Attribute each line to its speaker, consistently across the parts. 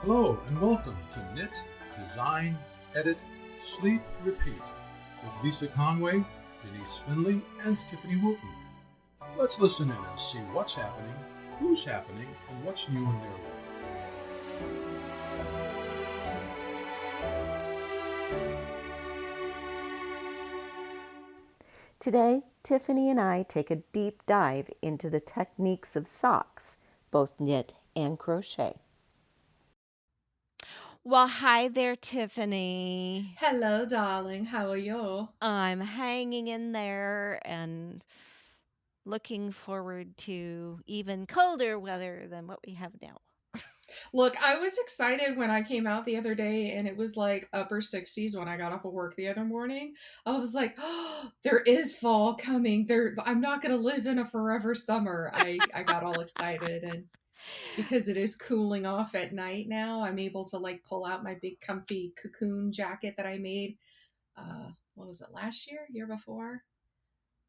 Speaker 1: Hello and welcome to Knit, Design, Edit, Sleep, Repeat with Lisa Conway, Denise Finley, and Tiffany Wooten. Let's listen in and see what's happening, who's happening, and what's new in their world.
Speaker 2: Today, Tiffany and I take a deep dive into the techniques of socks, both knit and crochet.
Speaker 3: Well, hi there, Tiffany.
Speaker 4: Hello, darling. How are you?
Speaker 3: I'm hanging in there and looking forward to even colder weather than what we have now.
Speaker 4: Look, I was excited when I came out the other day and it was like upper 60s when I got off of work the other morning. I was like, oh, there is fall coming. I'm not going to live in a forever summer. I got all excited, and because it is cooling off at night now, I'm able to like pull out my big comfy cocoon jacket that I made what was it, last year before?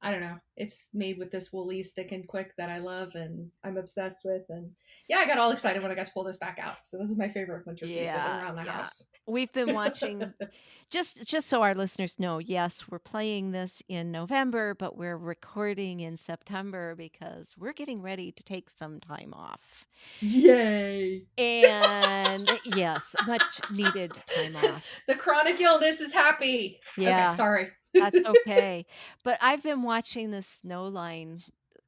Speaker 4: I don't know. It's made with this Woolies Thick and Quick that I love and I'm obsessed with. And yeah, I got all excited when I got to pull this back out. So this is my favorite winter piece
Speaker 3: Yeah,
Speaker 4: around the
Speaker 3: yeah.
Speaker 4: house.
Speaker 3: We've been watching just so our listeners know, yes, we're playing this in November, but we're recording in September because we're getting ready to take some time off.
Speaker 4: Yay!
Speaker 3: And yes, much needed time off.
Speaker 4: The chronic illness is happy. Okay,
Speaker 3: Yeah,
Speaker 4: sorry.
Speaker 3: that's okay. But I've been watching the snow line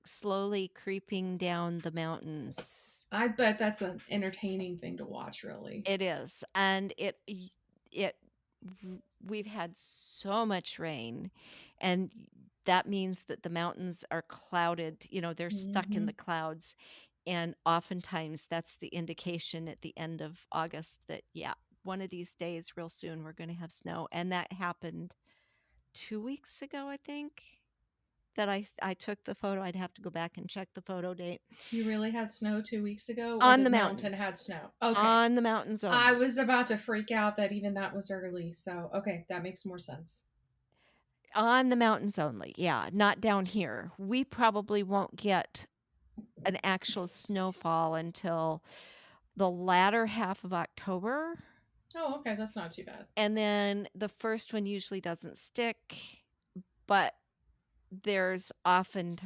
Speaker 3: slowly creeping down the mountains.
Speaker 4: I bet that's an entertaining thing to watch, really.
Speaker 3: It is. And it we've had so much rain, and that means that the mountains are clouded, they're stuck in
Speaker 4: Hmm.
Speaker 3: the clouds, and oftentimes that's the indication at the end of August that yeah, one of these days real soon we're going to have snow, and that happened 2 weeks ago, I think. That I took the photo. I'd have to go back and check the photo date.
Speaker 4: You really had snow 2 weeks ago, or
Speaker 3: On
Speaker 4: the
Speaker 3: the
Speaker 4: mountain
Speaker 3: mountains.
Speaker 4: had snow? Okay.
Speaker 3: On the mountains
Speaker 4: I
Speaker 3: only.
Speaker 4: was about to freak out that even that was early. So, okay, that makes more sense.
Speaker 3: On the mountains only, yeah, not down here. We probably won't get an actual snowfall until the latter half of October,
Speaker 4: Oh, okay, that's not too bad.
Speaker 3: and then the first one usually doesn't stick, but there's often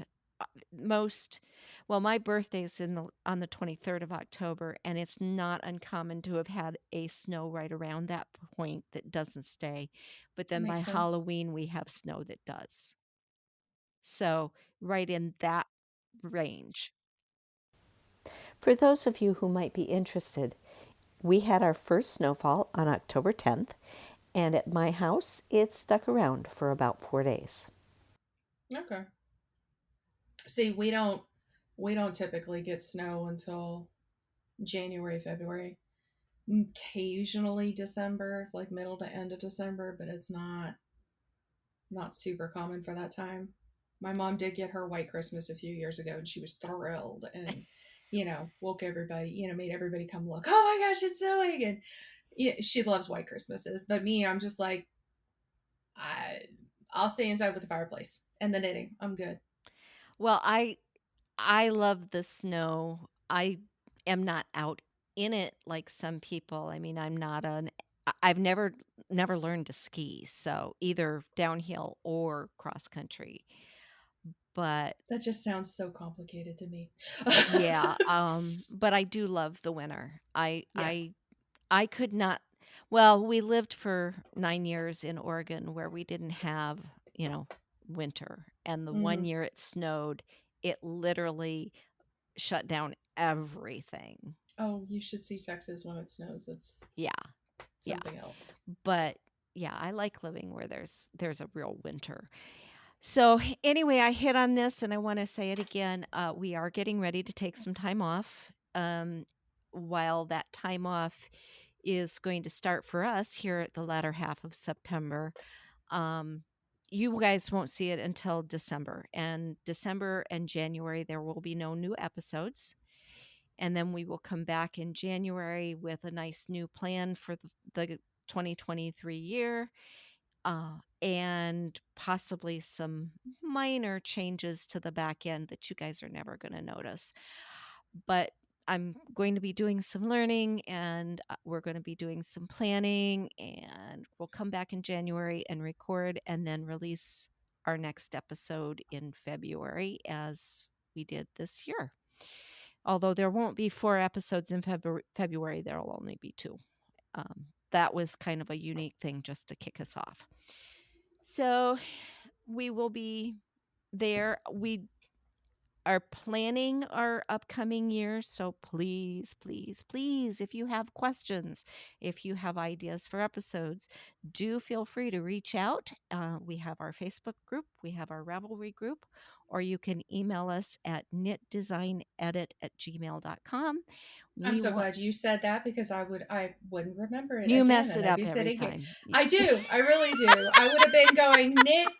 Speaker 3: most well, my birthday's on the 23rd of October, and it's not uncommon to have had a snow right around that point that doesn't stay, but
Speaker 4: That
Speaker 3: then by
Speaker 4: makes sense.
Speaker 3: Halloween, we have snow that does. So, right in that range.
Speaker 2: For those of you who might be interested, we had our first snowfall on October 10th, and at my house, it stuck around for about 4 days.
Speaker 4: Okay. See, we don't typically get snow until January, February. Occasionally December, like middle to end of December, but it's not super common for that time. My mom did get her white Christmas a few years ago and she was thrilled and woke everybody, made everybody come look. Oh my gosh, it's snowing. And yeah, she loves white Christmases, but me, I'm just like I I'll stay inside with the fireplace and the knitting. I'm good.
Speaker 3: Well, I love the snow. I am not out in it like some people. I mean, I'm not an I've never learned to ski, so either downhill or cross country. But
Speaker 4: That just sounds so complicated to me.
Speaker 3: yeah, but I do love the winter.
Speaker 4: Yes.
Speaker 3: I could not well, we lived for 9 years in Oregon where we didn't have, you know, winter, and the one
Speaker 4: Hmm.
Speaker 3: year it snowed, it literally shut down everything.
Speaker 4: Oh, you should see Texas when it snows. It's
Speaker 3: Yeah, yeah,
Speaker 4: something else.
Speaker 3: but, yeah, I like living where there's a real winter. So, anyway, I hit on this and I wanna say it again, we are getting ready to take some time off, while that time off is going to start for us here at the latter half of September. Um, you guys won't see it until December, and December and January, there will be no new episodes. And then we will come back in January with a nice new plan for the 2023 year, and possibly some minor changes to the back end that you guys are never going to notice. But I'm going to be doing some learning, and we're going to be doing some planning, and we'll come back in January and record and then release our next episode in February as we did this year. Although there won't be 4 episodes in February, there will only be 2. That was kind of a unique thing just to kick us off. So we will be there. We are planning our upcoming year. So please, please, please, if you have questions, if you have ideas for episodes, do feel free to reach out. We have our Facebook group, we have our Ravelry group, or you can email us at knitdesignedit@gmail.com.
Speaker 4: I'm
Speaker 3: We
Speaker 4: so
Speaker 3: want
Speaker 4: glad you said that because I wouldn't remember it
Speaker 3: you
Speaker 4: again,
Speaker 3: mess
Speaker 4: and
Speaker 3: it
Speaker 4: I'd
Speaker 3: up
Speaker 4: be
Speaker 3: every
Speaker 4: sitting here.
Speaker 3: time.
Speaker 4: I do. I really do. I would have been going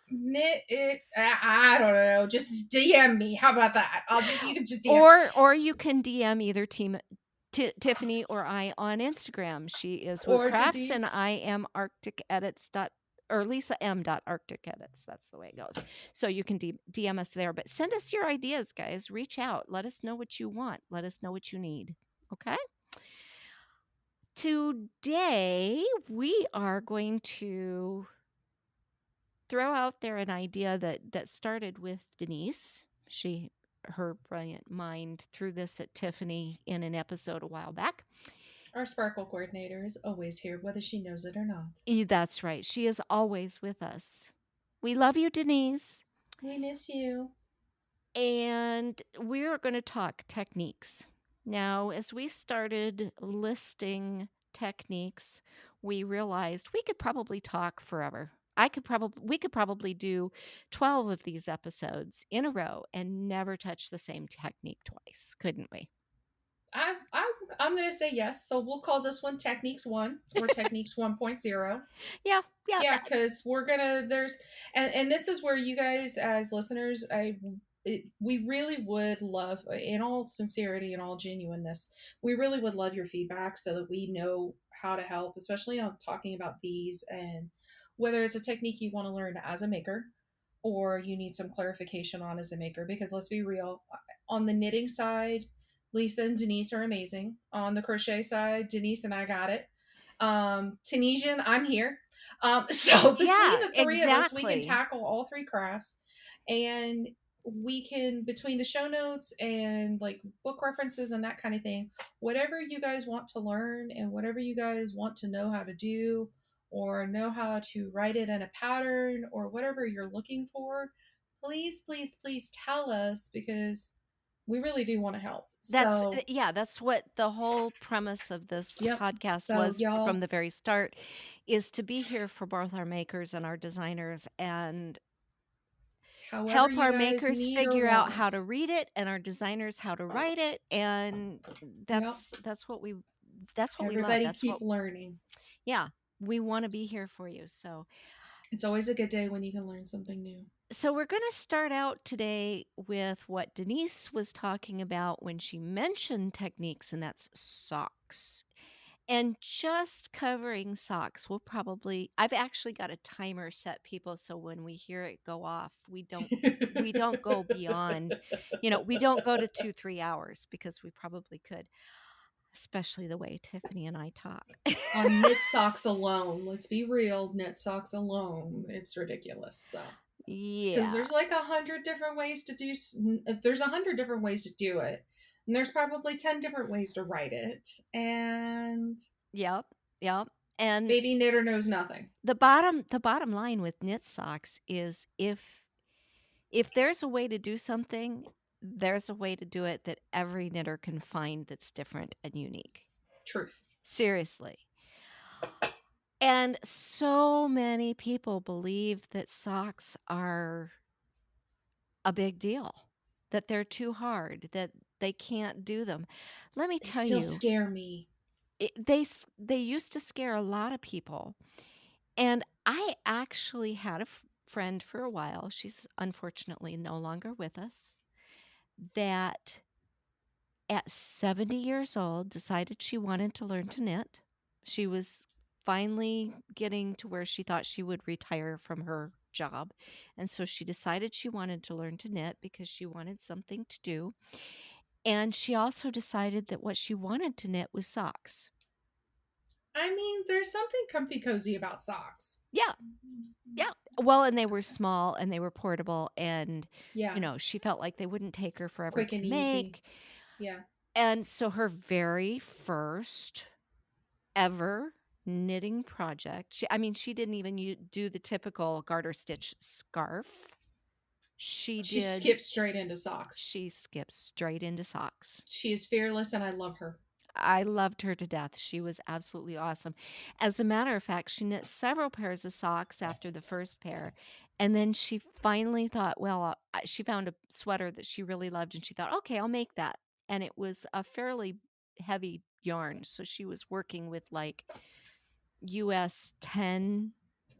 Speaker 4: knit it. I don't know. Just DM me. How about that? You can just DM.
Speaker 3: Or you can DM either team Tiffany or I on Instagram. She is
Speaker 4: Or
Speaker 3: Wootcrafts and
Speaker 4: Denise.
Speaker 3: I am Arctic Edits or Lisa M. Arctic Edits. That's the way it goes. So you can DM us there, but send us your ideas, guys. Reach out. Let us know what you want. Let us know what you need. Okay. Today we are going to throw out there an idea that started with Denise. Her brilliant mind threw this at Tiffany in an episode a while back.
Speaker 4: Our sparkle coordinator is always here, whether she knows it or not.
Speaker 3: That's right. She is always with us. We love you, Denise.
Speaker 4: We miss you.
Speaker 3: And we're going to talk techniques. Now, as we started listing techniques, we realized we could probably talk forever. We could probably do 12 of these episodes in a row and never touch the same technique twice, couldn't we?
Speaker 4: I'm gonna say yes. So we'll call this one Techniques 1 or Techniques 1.0.
Speaker 3: Yeah,
Speaker 4: Yeah, because we're gonna there's and this is where you guys as listeners, we really would love, in all sincerity and all genuineness, we really would love your feedback so that we know how to help, especially on talking about these, and whether it's a technique you want to learn as a maker or you need some clarification on as a maker. Because let's be real, on the knitting side, Lisa and Denise are amazing. On the crochet side, Denise and I got it. Tunisian, I'm here. So between
Speaker 3: yeah,
Speaker 4: the three of us, we can
Speaker 3: exactly.
Speaker 4: tackle all 3 crafts, and we can, between the show notes and like book references and that kind of thing, whatever you guys want to learn and whatever you guys want to know how to do, or know how to write it in a pattern, or whatever you're looking for, please, please, please tell us, because we really do want to help. So,
Speaker 3: That's what the whole premise of this
Speaker 4: yep.
Speaker 3: podcast
Speaker 4: So,
Speaker 3: was from
Speaker 4: y'all,
Speaker 3: the very start, is to be here for both our makers and our designers and
Speaker 4: however
Speaker 3: help
Speaker 4: you
Speaker 3: our
Speaker 4: guys
Speaker 3: makers
Speaker 4: need or
Speaker 3: figure out how
Speaker 4: want.
Speaker 3: to read it and our designers how to write it, and
Speaker 4: Yep.
Speaker 3: that's what we love.
Speaker 4: Everybody keep learning.
Speaker 3: Yeah, we want to be here for you.
Speaker 4: It's always a good day when you can learn something new.
Speaker 3: So we're going to start out today with what Denise was talking about when she mentioned techniques, and that's socks. And just covering socks, I've actually got a timer set, people, so when we hear it go off, we don't go beyond, we don't go to 2-3 hours, because we probably could, especially the way Tiffany and I talk.
Speaker 4: On knit socks alone, let's be real, knit socks alone, it's ridiculous. So, because
Speaker 3: Yeah.
Speaker 4: there's like 100 different ways to do, if there's 100 different ways to do it, and there's probably 10 different ways to write it, and
Speaker 3: Yep. Yep. And
Speaker 4: baby knitter knows nothing.
Speaker 3: the bottom line with knit socks is, if there's a way to do something, there's a way to do it that every knitter can find that's different and unique.
Speaker 4: Truth.
Speaker 3: Seriously. And so many people believe that socks are a big deal, that they're too hard, that they can't do them. Let me
Speaker 4: They
Speaker 3: tell
Speaker 4: still
Speaker 3: you,
Speaker 4: scare me.
Speaker 3: they used to scare a lot of people. And I actually had a friend for a while, she's unfortunately no longer with us, that at 70 years old decided she wanted to learn to knit. She was finally getting to where she thought she would retire from her job. And so she decided she wanted to learn to knit because she wanted something to do. And she also decided that what she wanted to knit was socks.
Speaker 4: I mean, there's something comfy cozy about socks.
Speaker 3: Yeah. Yeah. Well, and they were small and they were portable and,
Speaker 4: Yeah,
Speaker 3: she felt like they wouldn't take her forever
Speaker 4: quick
Speaker 3: to
Speaker 4: and easy.
Speaker 3: make.
Speaker 4: Yeah.
Speaker 3: And so her very first ever knitting project, she didn't even do the typical garter stitch scarf. She
Speaker 4: She
Speaker 3: did,
Speaker 4: skips straight into socks.
Speaker 3: she skipped straight into socks.
Speaker 4: She is fearless and I love her.
Speaker 3: I loved her to death. She was absolutely awesome. As a matter of fact, she knit several pairs of socks after the first pair. And then she finally thought, well, she found a sweater that she really loved and she thought, okay, I'll make that. And it was a fairly heavy yarn. So she was working with like US 10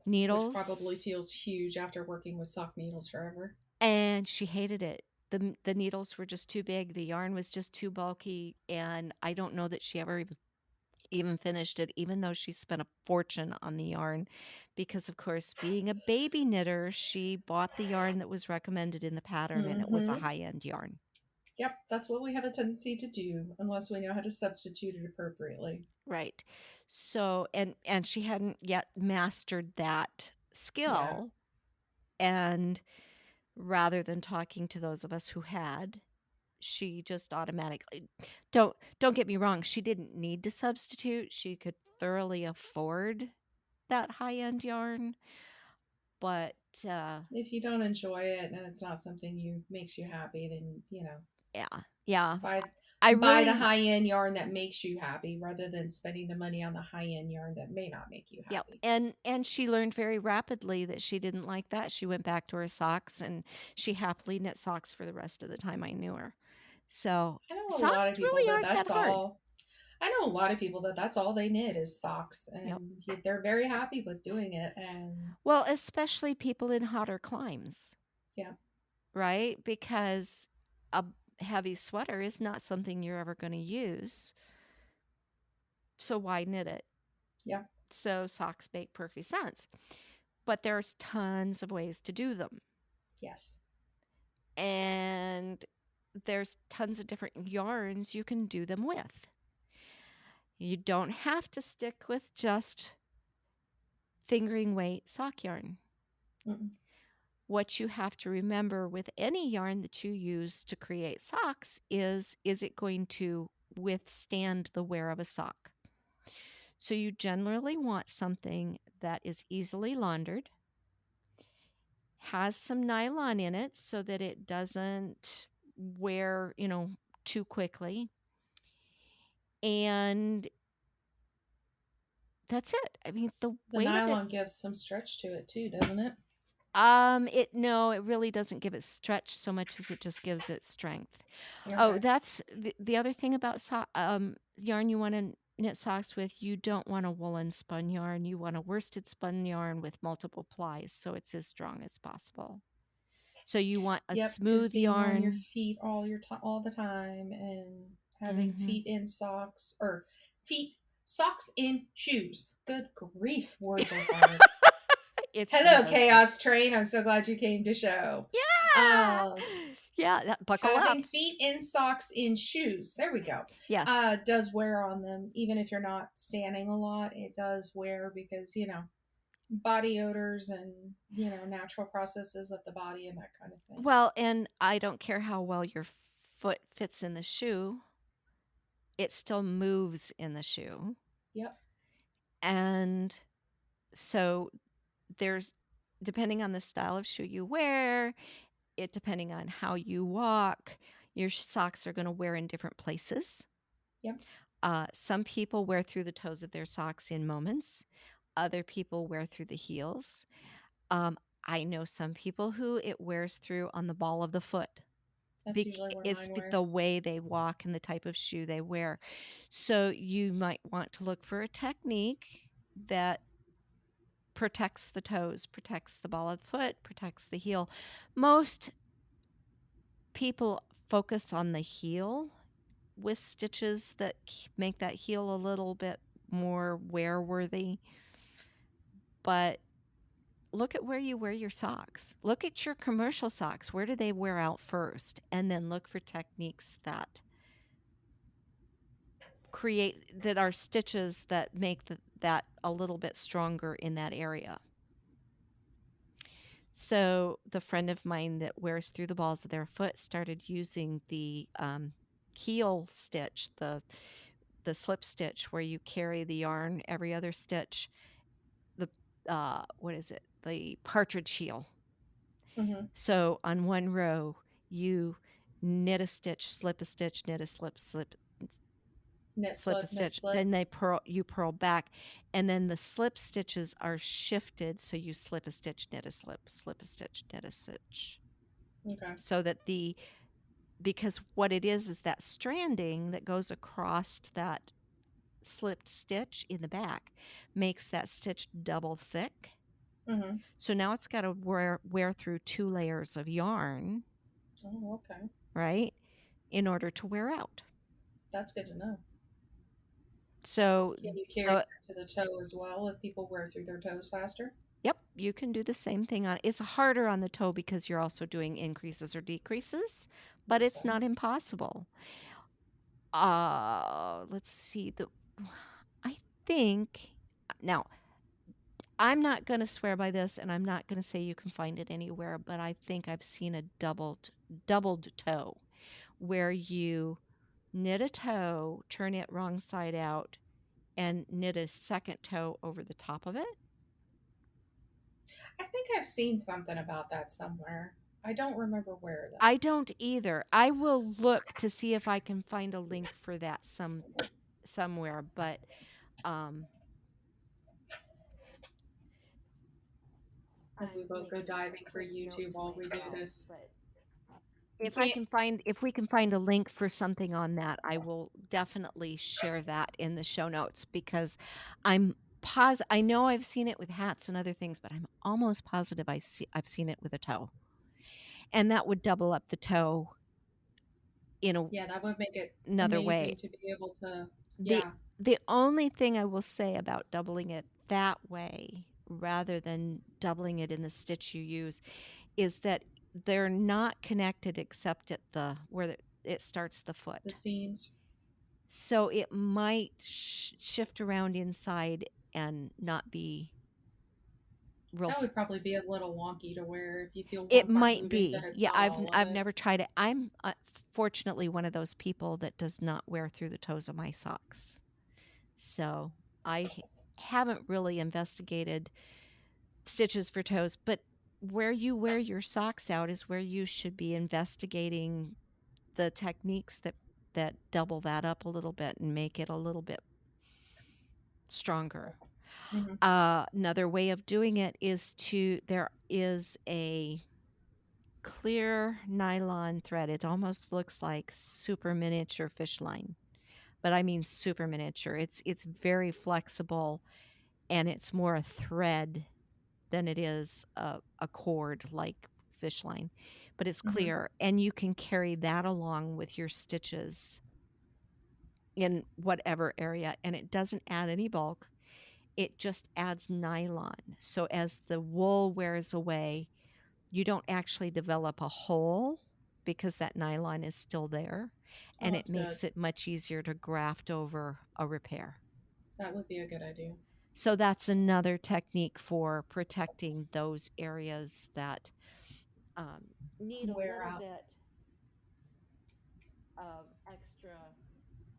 Speaker 4: Which probably
Speaker 3: needles
Speaker 4: feels huge after working with sock needles forever.
Speaker 3: and she hated it. The needles were just too big, the yarn was just too bulky, and I don't know that she ever even finished it, even though she spent a fortune on the yarn. Because, of course, being a baby knitter, she bought the yarn that was recommended in the pattern, and it was a
Speaker 4: Mm-hmm.
Speaker 3: high-end yarn.
Speaker 4: Yep, that's what we have a tendency to do unless we know how to substitute it appropriately.
Speaker 3: Right. So, and she hadn't yet mastered that
Speaker 4: Yeah.
Speaker 3: skill, and rather than talking to those of us who had, she just automatically don't get me wrong, she didn't need to substitute. She could thoroughly afford that high-end yarn, but
Speaker 4: If you don't enjoy it and it's not something you makes you happy, then
Speaker 3: yeah, yeah.
Speaker 4: buy
Speaker 3: I
Speaker 4: buy the
Speaker 3: really,
Speaker 4: high end yarn that makes you happy rather than spending the money on the high end yarn that may not make you
Speaker 3: yep.
Speaker 4: happy.
Speaker 3: And she learned very rapidly that she didn't like that. She went back to her socks and she happily knit socks for the rest of the time I knew her. So
Speaker 4: I know a lot
Speaker 3: socks
Speaker 4: of people
Speaker 3: really
Speaker 4: that
Speaker 3: aren't that
Speaker 4: that's
Speaker 3: hard.
Speaker 4: all. I know a lot of people that that's all they knit is socks,
Speaker 3: Yep.
Speaker 4: and they're very happy with doing it. And
Speaker 3: Well, especially people in hotter climes,
Speaker 4: yeah,
Speaker 3: right? Because a heavy sweater is not something you're ever going to use. So why knit it?
Speaker 4: yeah,
Speaker 3: So socks make perfect sense. But there's tons of ways to do them.
Speaker 4: yes,
Speaker 3: And there's tons of different yarns you can do them with. You don't have to stick with just fingering weight sock yarn.
Speaker 4: mm-mm.
Speaker 3: What you have to remember with any yarn that you use to create socks is it going to withstand the wear of a sock? So you generally want something that is easily laundered, has some nylon in it so that it doesn't wear, too quickly. And that's it. I mean, the
Speaker 4: The
Speaker 3: weight of it,
Speaker 4: nylon gives some stretch to it too, doesn't it?
Speaker 3: no, it really doesn't give it stretch so much as it just gives it strength. Oh,
Speaker 4: Okay.
Speaker 3: that's the other thing about yarn you want to knit socks with. You don't want a woolen spun yarn. You want a worsted spun yarn with multiple plies, so it's as strong as possible. So you want a
Speaker 4: Yep, because
Speaker 3: smooth
Speaker 4: being on your
Speaker 3: yarn.
Speaker 4: feet all the time and having
Speaker 3: Hmm.
Speaker 4: feet in socks or feet socks in shoes. Good grief, words are hard.
Speaker 3: It's one of
Speaker 4: Hello,
Speaker 3: those days.
Speaker 4: Chaos Train. I'm so glad you came to show.
Speaker 3: Yeah,
Speaker 4: Um,
Speaker 3: yeah. Buckle up.
Speaker 4: Having feet in socks in shoes. There we go.
Speaker 3: Yes.
Speaker 4: Does wear on them, even if you're not standing a lot. It does wear because body odors and natural processes of the body and that kind of thing.
Speaker 3: Well, and I don't care how well your foot fits in the shoe, it still moves in the shoe.
Speaker 4: Yep.
Speaker 3: And so there's, depending on the style of shoe you wear, depending on how you walk, your socks are going to wear in different places.
Speaker 4: Yep.
Speaker 3: Some people wear through the toes of their socks in moments. Other people wear through the heels. Um, I know some people who it wears through on the ball of the foot.
Speaker 4: That's usually where
Speaker 3: It's
Speaker 4: mine wear.
Speaker 3: the way they walk and the type of shoe they wear. So you might want to look for a technique that protects the toes, protects the ball of the foot, protects the heel. Most people focus on the heel with stitches that make that heel a little bit more wear worthy. But look at where you wear your socks. Look at your commercial socks. Where do they wear out first? And then look for techniques that that are stitches that make that a little bit stronger in that area. So the friend of mine that wears through the balls of their foot started using the heel stitch, the slip stitch where you carry the yarn every other stitch. The what is it? The partridge heel.
Speaker 4: Mm-hmm.
Speaker 3: So on one row, you knit a stitch, slip a stitch, knit a slip,
Speaker 4: Knit
Speaker 3: slip a
Speaker 4: slip, knit
Speaker 3: stitch.
Speaker 4: slip.
Speaker 3: Then you purl back, and then the slip stitches are shifted. So you slip a stitch, knit a slip a stitch, knit a stitch.
Speaker 4: Okay.
Speaker 3: So that because what it is that stranding that goes across that slipped stitch in the back makes that stitch double thick.
Speaker 4: Mm-hmm.
Speaker 3: So now it's got to wear through 2 layers of yarn,
Speaker 4: Oh, okay.
Speaker 3: right, in order to wear out.
Speaker 4: That's good to know.
Speaker 3: So
Speaker 4: Can you carry
Speaker 3: the
Speaker 4: that to the toe as well if people wear through their toes faster?
Speaker 3: Yep, you can do the same thing on it's harder on the toe because you're also doing increases or decreases, but
Speaker 4: Makes
Speaker 3: it's not
Speaker 4: sense.
Speaker 3: impossible. Let's see I think now I'm not going to swear by this and I'm not going to say you can find it anywhere, but I think I've seen a doubled toe where you knit a toe, turn it wrong side out and knit a second toe over the top of it.
Speaker 4: I think I've seen something about that somewhere. I don't remember where though.
Speaker 3: I don't either. I will look to see if I can find a link for that somewhere, but um
Speaker 4: As we
Speaker 3: I'm
Speaker 4: both go
Speaker 3: making a
Speaker 4: diving for
Speaker 3: quick note
Speaker 4: YouTube
Speaker 3: to
Speaker 4: while we do
Speaker 3: myself,
Speaker 4: this.
Speaker 3: but
Speaker 4: You can't.
Speaker 3: if we can find a link for something on that, I will definitely share that in the show notes because I'm I know I've seen it with hats and other things, but I'm almost positive I've seen it with a toe. And that would double up the toe in
Speaker 4: Yeah, that would make it
Speaker 3: another way.
Speaker 4: amazing to be able to.
Speaker 3: The
Speaker 4: Yeah,
Speaker 3: the only thing I will say about doubling it that way rather than doubling it in the stitch you use is that they're not connected except at the where it starts the
Speaker 4: the
Speaker 3: foot.
Speaker 4: seams.
Speaker 3: So it might shift around inside and not be real
Speaker 4: That would probably be a little wonky to wear if you feel
Speaker 3: it
Speaker 4: one part
Speaker 3: might
Speaker 4: moving, but
Speaker 3: be.
Speaker 4: it's
Speaker 3: Yeah,
Speaker 4: not all of
Speaker 3: I've
Speaker 4: it.
Speaker 3: never tried it. I'm fortunately one of those people that does not wear through the toes of my socks. So I haven't really investigated stitches for toes, but where you wear your socks out is where you should be investigating the techniques that double that up a little bit and make it a little bit stronger.
Speaker 4: Hmm.
Speaker 3: Another way of doing it is there is a clear nylon thread. It almost looks like super miniature fish line, but I mean super miniature. It's very flexible and it's more a thread than it is a cord like fish line, but it's
Speaker 4: Hmm.
Speaker 3: clear and you can carry that along with your stitches in whatever area and it doesn't add any bulk. It just adds nylon. So as the wool wears away, you don't actually develop a hole because that nylon is still there
Speaker 4: Oh,
Speaker 3: and it
Speaker 4: that's good.
Speaker 3: makes it much easier to graft over a repair.
Speaker 4: That would be a good idea.
Speaker 3: So that's another technique for protecting those areas that um, need a
Speaker 4: Wear
Speaker 3: little
Speaker 4: out.
Speaker 3: bit of extra.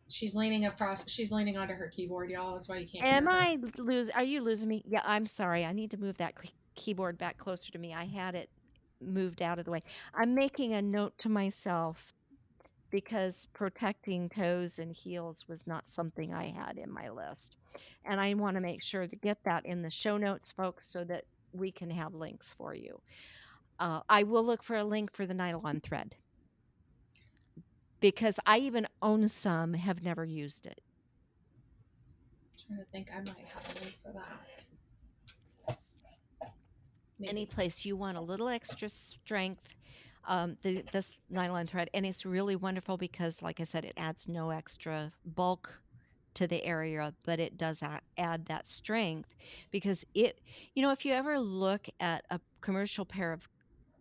Speaker 4: She's leaning across. She's leaning onto her keyboard, y'all. That's why you can't
Speaker 3: Am
Speaker 4: hear her.
Speaker 3: I Are you losing me? Yeah, I'm sorry. I need to move that keyboard back closer to me. I had it moved out of the way. I'm making a note to myself because protecting toes and heels was not something I had in my list. And I want to make sure to get that in the show notes, folks, so that we can have links for you. I will look for a link for the nylon thread because I even own some, have never used it.
Speaker 4: I'm trying to think, I might have a link for that.
Speaker 3: Any
Speaker 4: Maybe.
Speaker 3: place you want a little extra strength, this nylon thread, and it's really wonderful because, like I said, it adds no extra bulk to the area, but it does add that strength because if you ever look at a commercial pair of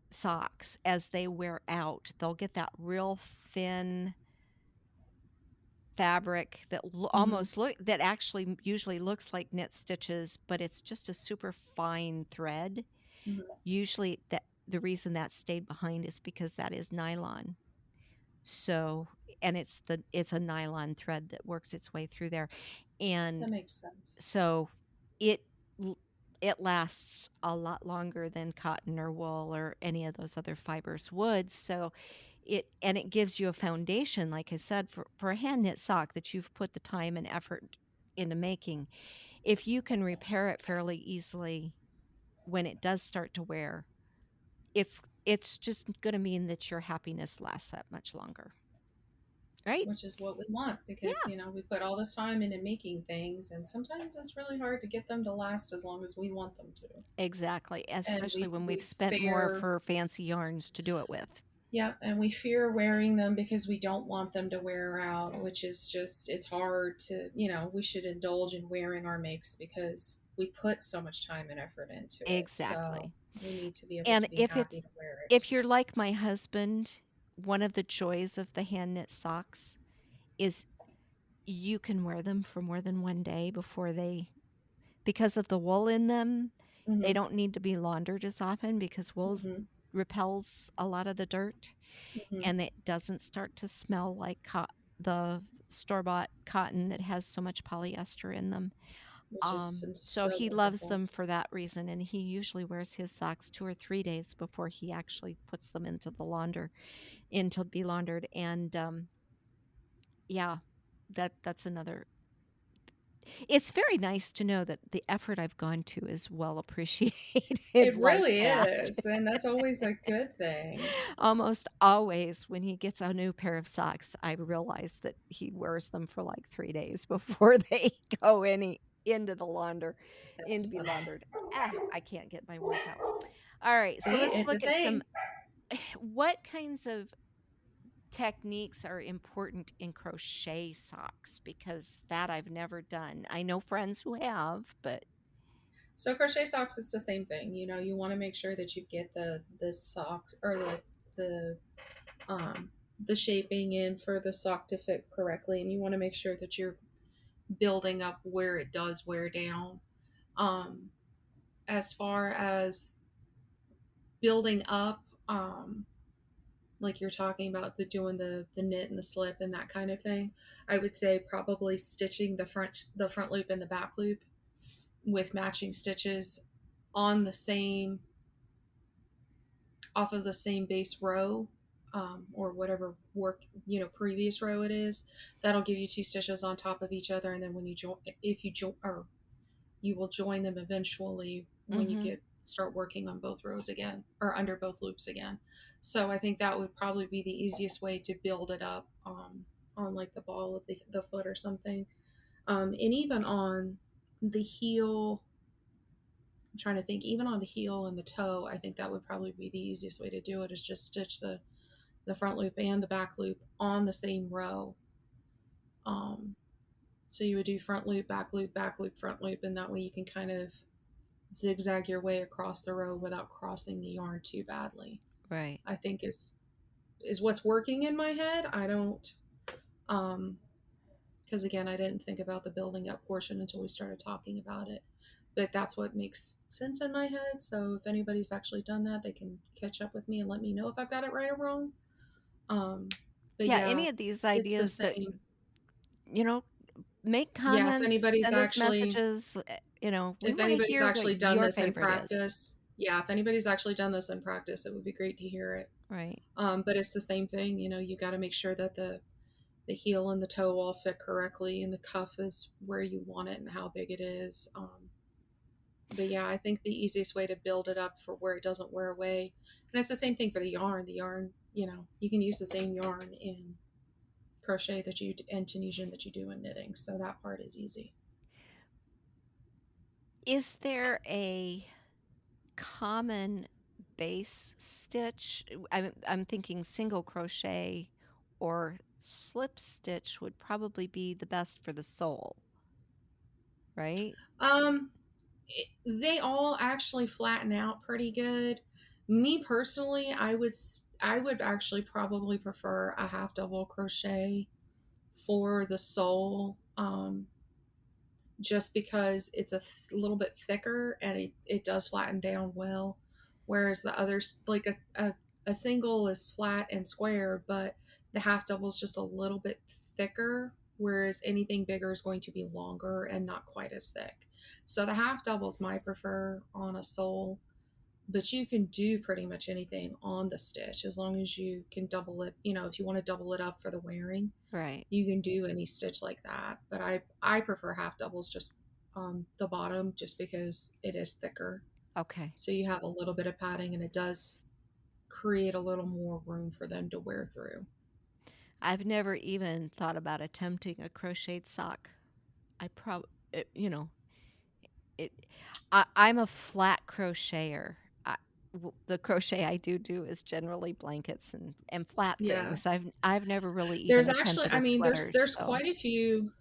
Speaker 3: socks as they wear out, they'll get that real thin fabric that
Speaker 4: Mhm.
Speaker 3: almost look that actually usually looks like knit stitches, but it's just a super fine thread.
Speaker 4: Mhm.
Speaker 3: Usually that the reason that stayed behind is because that is nylon. So, and it's a nylon thread that works its way through there.
Speaker 4: That
Speaker 3: And
Speaker 4: makes sense.
Speaker 3: so it l- it lasts a lot longer than cotton or wool or any of those other fibers would. So it gives you a foundation, like I said, for a hand knit sock that you've put the time and effort into making. If you can repair it fairly easily when it does start to wear, it's just going to mean that your happiness lasts that much longer, right?
Speaker 4: Which is what we want because,
Speaker 3: Yeah,
Speaker 4: we put all this time into making things, and sometimes it's really hard to get them to last as long as we want them to.
Speaker 3: exactly.
Speaker 4: And
Speaker 3: Especially
Speaker 4: we
Speaker 3: when we've
Speaker 4: we
Speaker 3: spent more
Speaker 4: fear,
Speaker 3: for fancy yarns to do it with.
Speaker 4: yeah, and we fear wearing them because we don't want them to wear out, which is just, it's hard to, we should indulge in wearing our makes because we put so much time and effort into it. So
Speaker 3: Exactly.
Speaker 4: we need to be able
Speaker 3: And
Speaker 4: to be happy to wear it.
Speaker 3: if you're like my husband, one of the joys of the hand knit socks is you can wear them for more than one day before they, because of the wool in them, they
Speaker 4: Mm-hmm.
Speaker 3: don't need to be laundered as often because wool
Speaker 4: Mm-hmm.
Speaker 3: repels a lot of the dirt
Speaker 4: Mm-hmm.
Speaker 3: and it doesn't start to smell like the store-bought cotton that has so much polyester in them.
Speaker 4: Which is
Speaker 3: So
Speaker 4: so
Speaker 3: he loves
Speaker 4: wonderful.
Speaker 3: them for that reason, and he usually wears his socks 2 or 3 days before he actually puts them into the launder into be laundered, and, yeah, that's another. It's very nice to know that the effort I've gone to is well appreciated
Speaker 4: It
Speaker 3: like
Speaker 4: really
Speaker 3: that.
Speaker 4: is, and that's always a good thing.
Speaker 3: Almost always when he gets a new pair of socks, I realize that he wears them for, like, 3 days before they go into the launder in
Speaker 4: That's
Speaker 3: to be
Speaker 4: funny.
Speaker 3: laundered. I can't get my words out. Alright, so
Speaker 4: See,
Speaker 3: let's
Speaker 4: it's a
Speaker 3: look at some
Speaker 4: thing.
Speaker 3: what kinds of techniques are important in crochet socks? Because that I've never done. I know friends who have, but
Speaker 4: So crochet socks, it's the same thing. You want to make sure that you get the socks or the um the shaping in for the sock to fit correctly, and you want to make sure that you're building up where it does wear down. Um, as far as building up, like you're talking about doing the knit and the slip and that kind of thing, I would say probably stitching the front loop and the back loop with matching stitches on the same off of the same base row, or whatever previous row it is. That'll give you two stitches on top of each other, and then when you join, if you join, or you will join them eventually when you
Speaker 3: mhm,
Speaker 4: get start working on both rows again or under both loops again. So I think that would probably be the easiest way to build it up, on like the ball of the foot or something, and even on the heel. I'm trying to think, even on the heel and the toe, I think that would probably be the easiest way to do it, is just stitch the front loop and the back loop on the same row. Um, so you would do front loop, back loop, front loop, and that way you can kind of zigzag your way across the row without crossing the yarn too badly.
Speaker 3: right.
Speaker 4: I think is what's working in my head. I don't, um because again, I didn't think about the building up portion until we started talking about it. But that's what makes sense in my head. So if anybody's actually done that, they can catch up with me and let me know if I've got it right or wrong. Um, but
Speaker 3: Yeah,
Speaker 4: yeah,
Speaker 3: any of these
Speaker 4: it's the
Speaker 3: ideas that,
Speaker 4: same.
Speaker 3: you know, make
Speaker 4: Yeah,
Speaker 3: comments, send us messages, we
Speaker 4: if
Speaker 3: wanna
Speaker 4: anybody's
Speaker 3: hear what
Speaker 4: actually done
Speaker 3: your
Speaker 4: this in
Speaker 3: favorite is.
Speaker 4: practice, yeah, if anybody's actually done this in practice, it would be great to hear it.
Speaker 3: Right,
Speaker 4: But it's the same thing. You got to make sure that the heel and the toe all fit correctly, and the cuff is where you want it and how big it is. But yeah, I think the easiest way to build it up for where it doesn't wear away, and it's the same thing for the yarn. The yarn, you can use the same yarn in crochet that you and Tunisian that you do in knitting, so that part is easy.
Speaker 3: is there a common base stitch? I'm thinking single crochet or slip stitch would probably be the best for the sole, right?
Speaker 4: Um, they all actually flatten out pretty good. Me personally, I would actually probably prefer a half double crochet for the sole, just because it's little bit thicker and it does flatten down well. Whereas the others, like a single is flat and square, but the half double is just a little bit thicker. Whereas anything bigger is going to be longer and not quite as thick. So the half doubles might prefer on a sole, but you can do pretty much anything on the stitch as long as you can double it. You know, if you want to double it up for the wearing,
Speaker 3: Right.
Speaker 4: you can do any stitch like that. But I prefer half doubles just on the bottom just because it is thicker.
Speaker 3: Okay.
Speaker 4: So you have a little bit of padding and it does create a little more room for them to wear through.
Speaker 3: I've never even thought about attempting a crocheted sock. I probably, you know, it. I'm a flat crocheter. The crochet I do is generally blankets and flat
Speaker 4: Yeah.
Speaker 3: things. I've never really even
Speaker 4: There's actually,
Speaker 3: attempted
Speaker 4: I
Speaker 3: a
Speaker 4: mean,
Speaker 3: sweater.
Speaker 4: there's
Speaker 3: So
Speaker 4: quite a few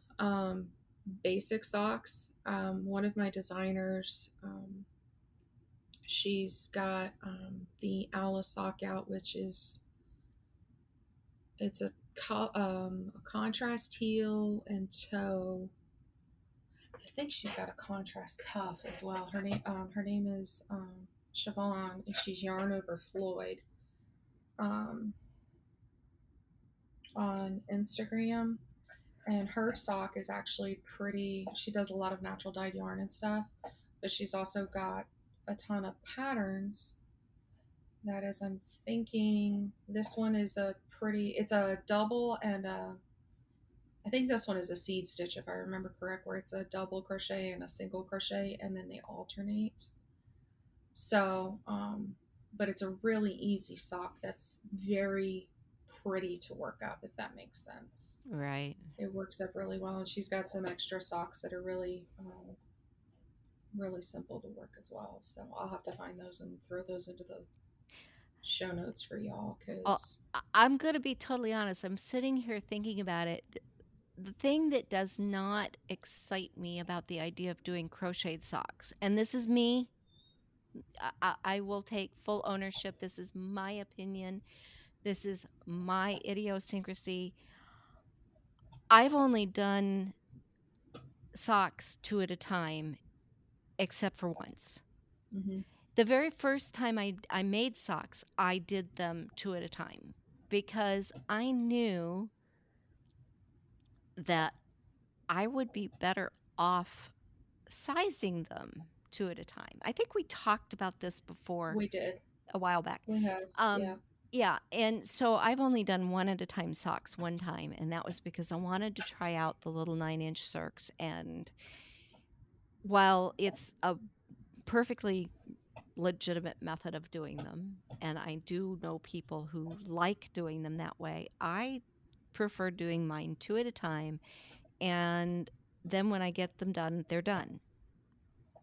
Speaker 4: basic socks. One of my designers, she's got the Alice sock out, which is it's a contrast heel and toe. I think she's got a contrast cuff as well. Her name is Siobhan, and she's Yarn Over Floyd um, on Instagram. And her sock is actually pretty. She does a lot of natural dyed yarn and stuff, but she's also got a ton of patterns. That is, I'm thinking this one is a pretty. It's a double and a. I think this one is a seed stitch if I remember correct, where it's a double crochet and a single crochet, and then they alternate. So, but it's a really easy sock that's very pretty to work up, if that makes sense.
Speaker 3: right.
Speaker 4: It works up really well, and she's got some extra socks that are really simple to work as well. So I'll have to find those and throw those into the show notes for y'all
Speaker 3: Oh,
Speaker 4: because
Speaker 3: I'm going to be totally honest. I'm sitting here thinking about it. The thing that does not excite me about the idea of doing crocheted socks, and this is me, I will take full ownership. This is my opinion. This is my idiosyncrasy. I've only done socks two at a time, except for once.
Speaker 4: mm-hmm.
Speaker 3: The very first time I made socks, I did them two at a time because I knew that I would be better off sizing them two at a time. I think we talked about this before
Speaker 4: We did.
Speaker 3: a while back.
Speaker 4: We have. Yeah.
Speaker 3: Yeah, and so I've only done one at a time socks one time, and that was because I wanted to try out the little 9-inch circs. And while it's a perfectly legitimate method of doing them, and I do know people who like doing them that way, I prefer doing mine two at a time, and then when I get them done, they're done.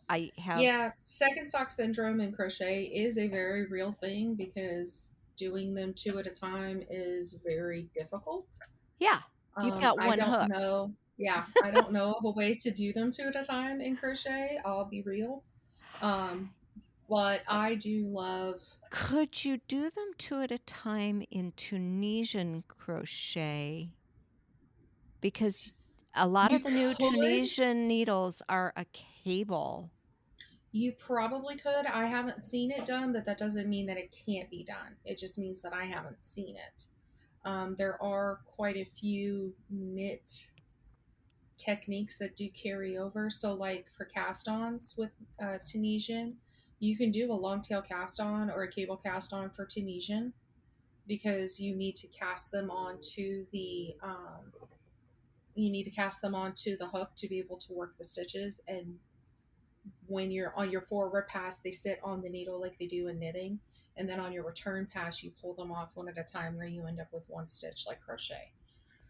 Speaker 3: I have,
Speaker 4: Yeah. Second sock syndrome in crochet is a very real thing because doing them two at a time is very difficult.
Speaker 3: yeah, you've got
Speaker 4: I
Speaker 3: one
Speaker 4: don't
Speaker 3: hook.
Speaker 4: know. Yeah, I don't know of a way to do them two at a time in crochet. I'll be real. Um, but I do love.
Speaker 3: Could you do them two at a time in Tunisian crochet? Because a lot
Speaker 4: You
Speaker 3: of the new
Speaker 4: could.
Speaker 3: Tunisian needles are a cable.
Speaker 4: You probably could. I haven't seen it done, but that doesn't mean that it can't be done. It just means that I haven't seen it. There are quite a few knit techniques that do carry over. So, like for cast ons with Tunisian, you can do a long tail cast on or a cable cast on for Tunisian because you need to cast them onto the hook to be able to work the stitches. And when you're on your forward pass, they sit on the needle like they do in knitting. And then on your return pass, you pull them off one at a time where you end up with one stitch like crochet.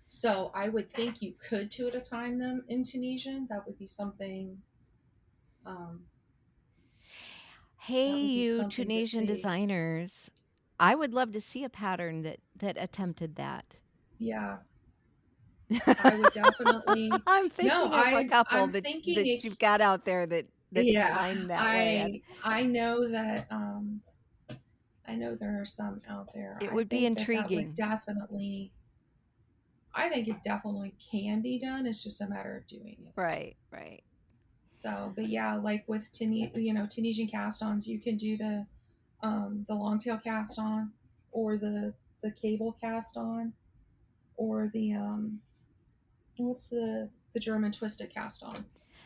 Speaker 4: So I would think you could two at a time them in Tunisian. Um,
Speaker 3: Hey,
Speaker 4: that would be
Speaker 3: you
Speaker 4: something to
Speaker 3: Tunisian
Speaker 4: see.
Speaker 3: designers, I would love to see a pattern that attempted that.
Speaker 4: Yeah, I would definitely.
Speaker 3: I'm
Speaker 4: No,
Speaker 3: thinking of a couple
Speaker 4: I'm thinking
Speaker 3: that
Speaker 4: it.
Speaker 3: you've got out there that
Speaker 4: Yeah,
Speaker 3: design that way, and
Speaker 4: I know that I know there are some out there.
Speaker 3: it
Speaker 4: I
Speaker 3: would be
Speaker 4: think that that would
Speaker 3: intriguing.
Speaker 4: definitely I think it definitely can be done. It's just a matter of doing it.
Speaker 3: Right, right.
Speaker 4: So, but yeah, like with Tunisian cast-ons, you can do the longtail cast-on, or the cable cast-on, or what's the German twisted cast-on.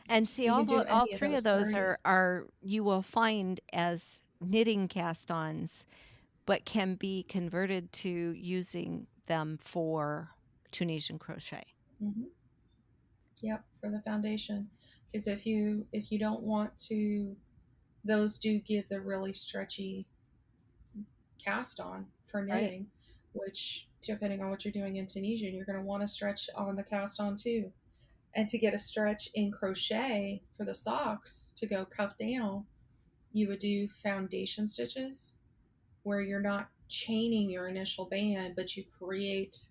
Speaker 3: And see,
Speaker 4: You can do
Speaker 3: all
Speaker 4: any of
Speaker 3: three of
Speaker 4: those
Speaker 3: those
Speaker 4: three.
Speaker 3: are you will find as knitting cast-ons, but can be converted to using them for Tunisian crochet.
Speaker 4: Hmm. Yep, for the foundation. Because if you don't want to, those do give the really stretchy cast on for
Speaker 3: Right.
Speaker 4: knitting, which depending on what you're doing in Tunisian, you're going to want to stretch on the cast on too. And to get a stretch in crochet for the socks to go cuff down, you would do foundation stitches where you're not chaining your initial band, but you create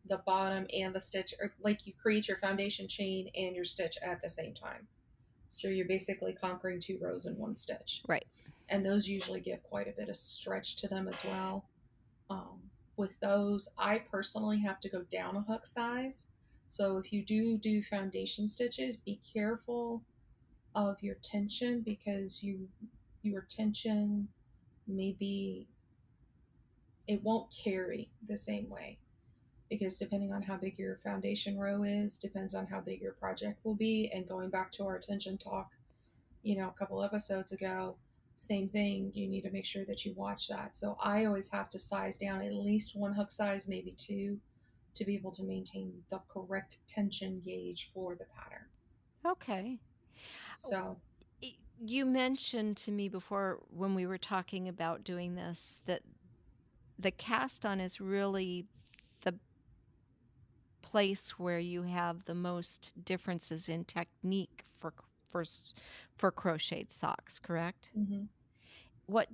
Speaker 4: the bottom and the stitch, or like you create your foundation chain and your stitch at the same time. So you're basically conquering two rows in one stitch.
Speaker 3: Right.
Speaker 4: And those usually give quite a bit of stretch to them as well. Um, with those, I personally have to go down a hook size. So if you do foundation stitches, be careful of your tension, because your tension maybe it won't carry the same way, because depending on how big your foundation row is depends on how big your project will be. And going back to our tension talk, a couple episodes ago, same thing, you need to make sure that you watch that. So I always have to size down at least one hook size, maybe two, to be able to maintain the correct tension gauge for the pattern.
Speaker 3: Okay. Oh,
Speaker 4: So
Speaker 3: you mentioned to me before when we were talking about doing this that the cast on is really the place where you have the most differences in technique for for crocheted socks, correct?
Speaker 4: mhm.
Speaker 3: What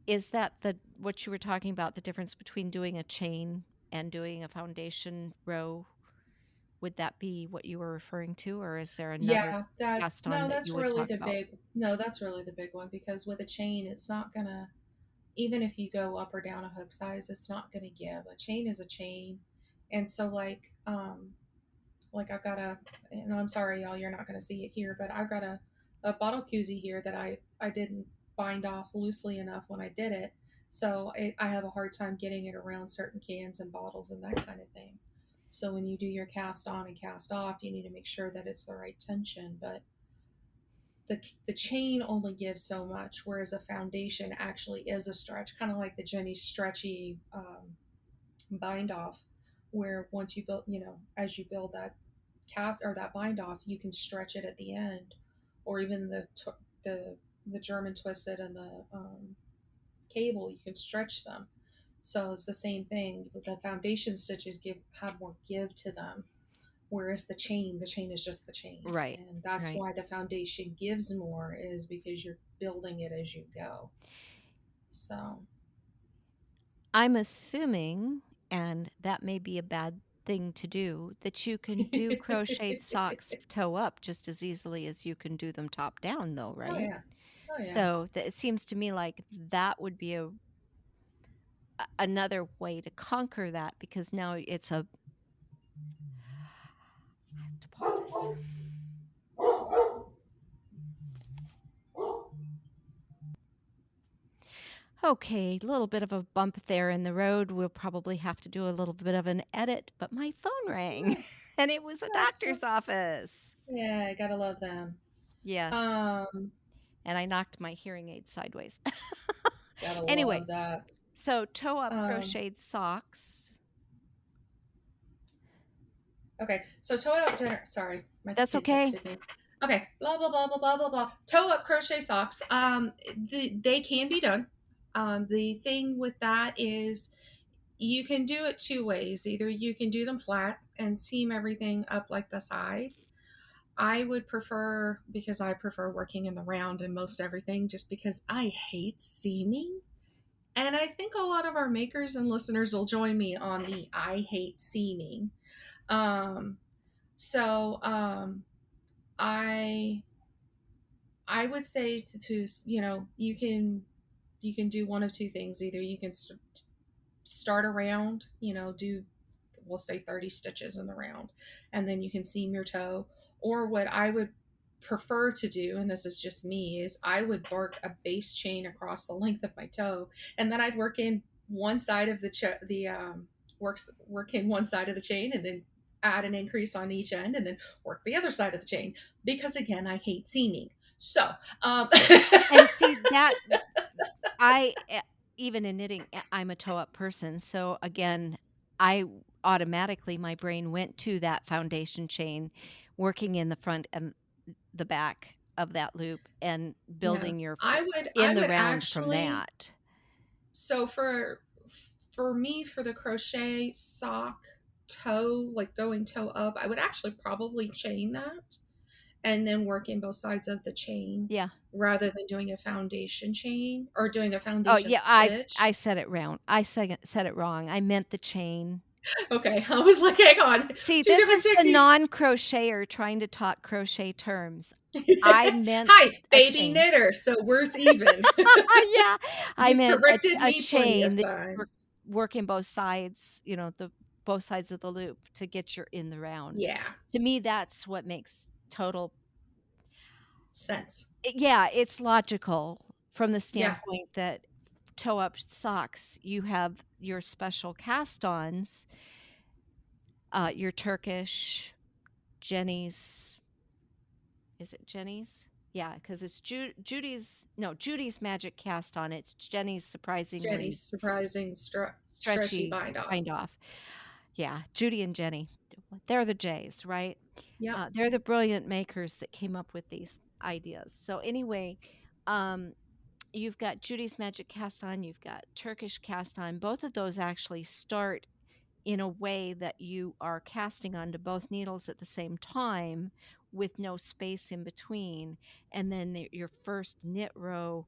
Speaker 3: is that the what you were talking about, the difference between doing a chain and doing a foundation row? Would that be what you were referring to, or is there another
Speaker 4: Yeah, that's
Speaker 3: cast on that you would talk about?
Speaker 4: that's really the big one, because with a chain, it's not gonna, even if you go up or down a hook size, it's not gonna give. A chain is a chain. And so like I've got and I'm sorry, y'all, you're not going to see it here, but I've got a bottle koozie here that I didn't bind off loosely enough when I did it. So I have a hard time getting it around certain cans and bottles and that kind of thing. So when you do your cast on and cast off, you need to make sure that it's the right tension. But the chain only gives so much, whereas a foundation actually is a stretch, kind of like the Jenny stretchy bind off, where once you build, as you build that cast or that bind off, you can stretch it at the end, or even the the German twisted and the cable, you can stretch them. So it's the same thing. The foundation stitches have more give to them, whereas the chain is just the chain,
Speaker 3: Right,
Speaker 4: and that's
Speaker 3: right.
Speaker 4: why the foundation gives more, is because you're building it as you go. So
Speaker 3: I'm assuming, and that may be a bad thing to do, that you can do crocheted socks toe up just as easily as you can do them top down, though,
Speaker 4: oh
Speaker 3: right?
Speaker 4: yeah, oh yeah.
Speaker 3: So it seems to me like that would be another way to conquer that because now it's a. I have to pause. Okay, a little bit of a bump there in the road. We'll probably have to do a little bit of an edit, but my phone rang
Speaker 4: Yeah,
Speaker 3: and it was a
Speaker 4: that's fine.
Speaker 3: doctor's office.
Speaker 4: Yeah, I gotta love them.
Speaker 3: Yes.
Speaker 4: Um,
Speaker 3: And I knocked my hearing aid sideways.
Speaker 4: gotta
Speaker 3: Anyway,
Speaker 4: love that.
Speaker 3: so toe up
Speaker 4: Um,
Speaker 3: crocheted socks.
Speaker 4: okay, so toe up dinner. Sorry, my
Speaker 3: That's
Speaker 4: kid
Speaker 3: okay.
Speaker 4: texted me. Okay, blah blah blah blah blah blah blah. Toe up crochet socks. They can be done. The thing with that is you can do it two ways. Either you can do them flat and seam everything up like the side. I would prefer, because I prefer working in the round in most everything, just because I hate seaming. And I think a lot of our makers and listeners will join me on the I hate seaming. Um, so I I would say to you can do one of two things. Either you can start around, do we'll say 30 stitches in the round, and then you can seam your toe. Or what I would prefer to do, and this is just me, is I would work a base chain across the length of my toe, and then I'd work in one side of work in one side of the chain, and then add an increase on each end, and then work the other side of the chain, because again, I hate seaming. So,
Speaker 3: And see that I even in knitting, I'm a toe up person. So again, I automatically my brain went to that foundation chain, working in the front and the back of that loop and
Speaker 4: yeah,
Speaker 3: building your
Speaker 4: I
Speaker 3: in the
Speaker 4: would
Speaker 3: round from
Speaker 4: actually,
Speaker 3: that.
Speaker 4: so for me, for the crochet sock toe, like going toe up, I would actually probably chain that and then work in both sides of the chain,
Speaker 3: Yeah.
Speaker 4: rather than doing a foundation chain or doing a
Speaker 3: Oh
Speaker 4: foundation
Speaker 3: yeah, I
Speaker 4: stitch.
Speaker 3: said it round. I said it wrong. I meant the chain.
Speaker 4: Okay, I was like, hang on,
Speaker 3: See,
Speaker 4: two
Speaker 3: this
Speaker 4: different
Speaker 3: is the
Speaker 4: techniques.
Speaker 3: non-crocheter trying to talk crochet terms. I meant
Speaker 4: Hi,
Speaker 3: a
Speaker 4: baby
Speaker 3: chain.
Speaker 4: knitter, so words even.
Speaker 3: Yeah, I
Speaker 4: You've
Speaker 3: meant
Speaker 4: corrected
Speaker 3: a
Speaker 4: me plenty of
Speaker 3: chain that you
Speaker 4: times.
Speaker 3: working both sides, the both sides of the loop to get your in the round.
Speaker 4: Yeah,
Speaker 3: To me, that's what makes total
Speaker 4: sense.
Speaker 3: yeah, it's logical from the
Speaker 4: Yeah,
Speaker 3: standpoint that toe-up socks, you have your special cast-ons, your Turkish, Jenny's is it Jenny's? Yeah, because it's Judy's Magic Cast On. It's Jenny's surprisingly
Speaker 4: Jenny's surprising stretchy
Speaker 3: stretchy
Speaker 4: bind off.
Speaker 3: bind off. Yeah, Judy and Jenny. They're the J's, right?
Speaker 4: Yep.
Speaker 3: They're the brilliant makers that came up with these ideas. So anyway, um, you've got Judy's Magic Cast On, you've got Turkish Cast On. Both of those actually start in a way that you are casting onto both needles at the same time with no space in between. And then your first knit row,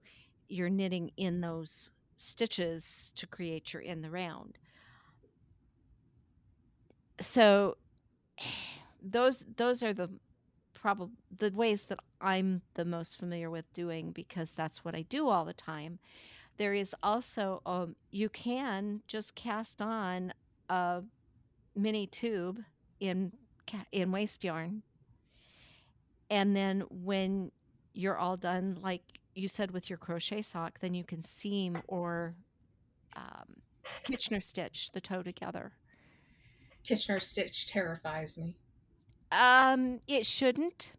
Speaker 3: you're knitting in those stitches to create your in the round. So those are the ways that I'm the most familiar with doing because that's what I do all the time. There is also you can just cast on a mini tube in in waste yarn, and then when you're all done, like you said with your crochet sock, then you can seam or um, Kitchener stitch the toe together.
Speaker 4: Kitchener stitch terrifies me.
Speaker 3: It shouldn't.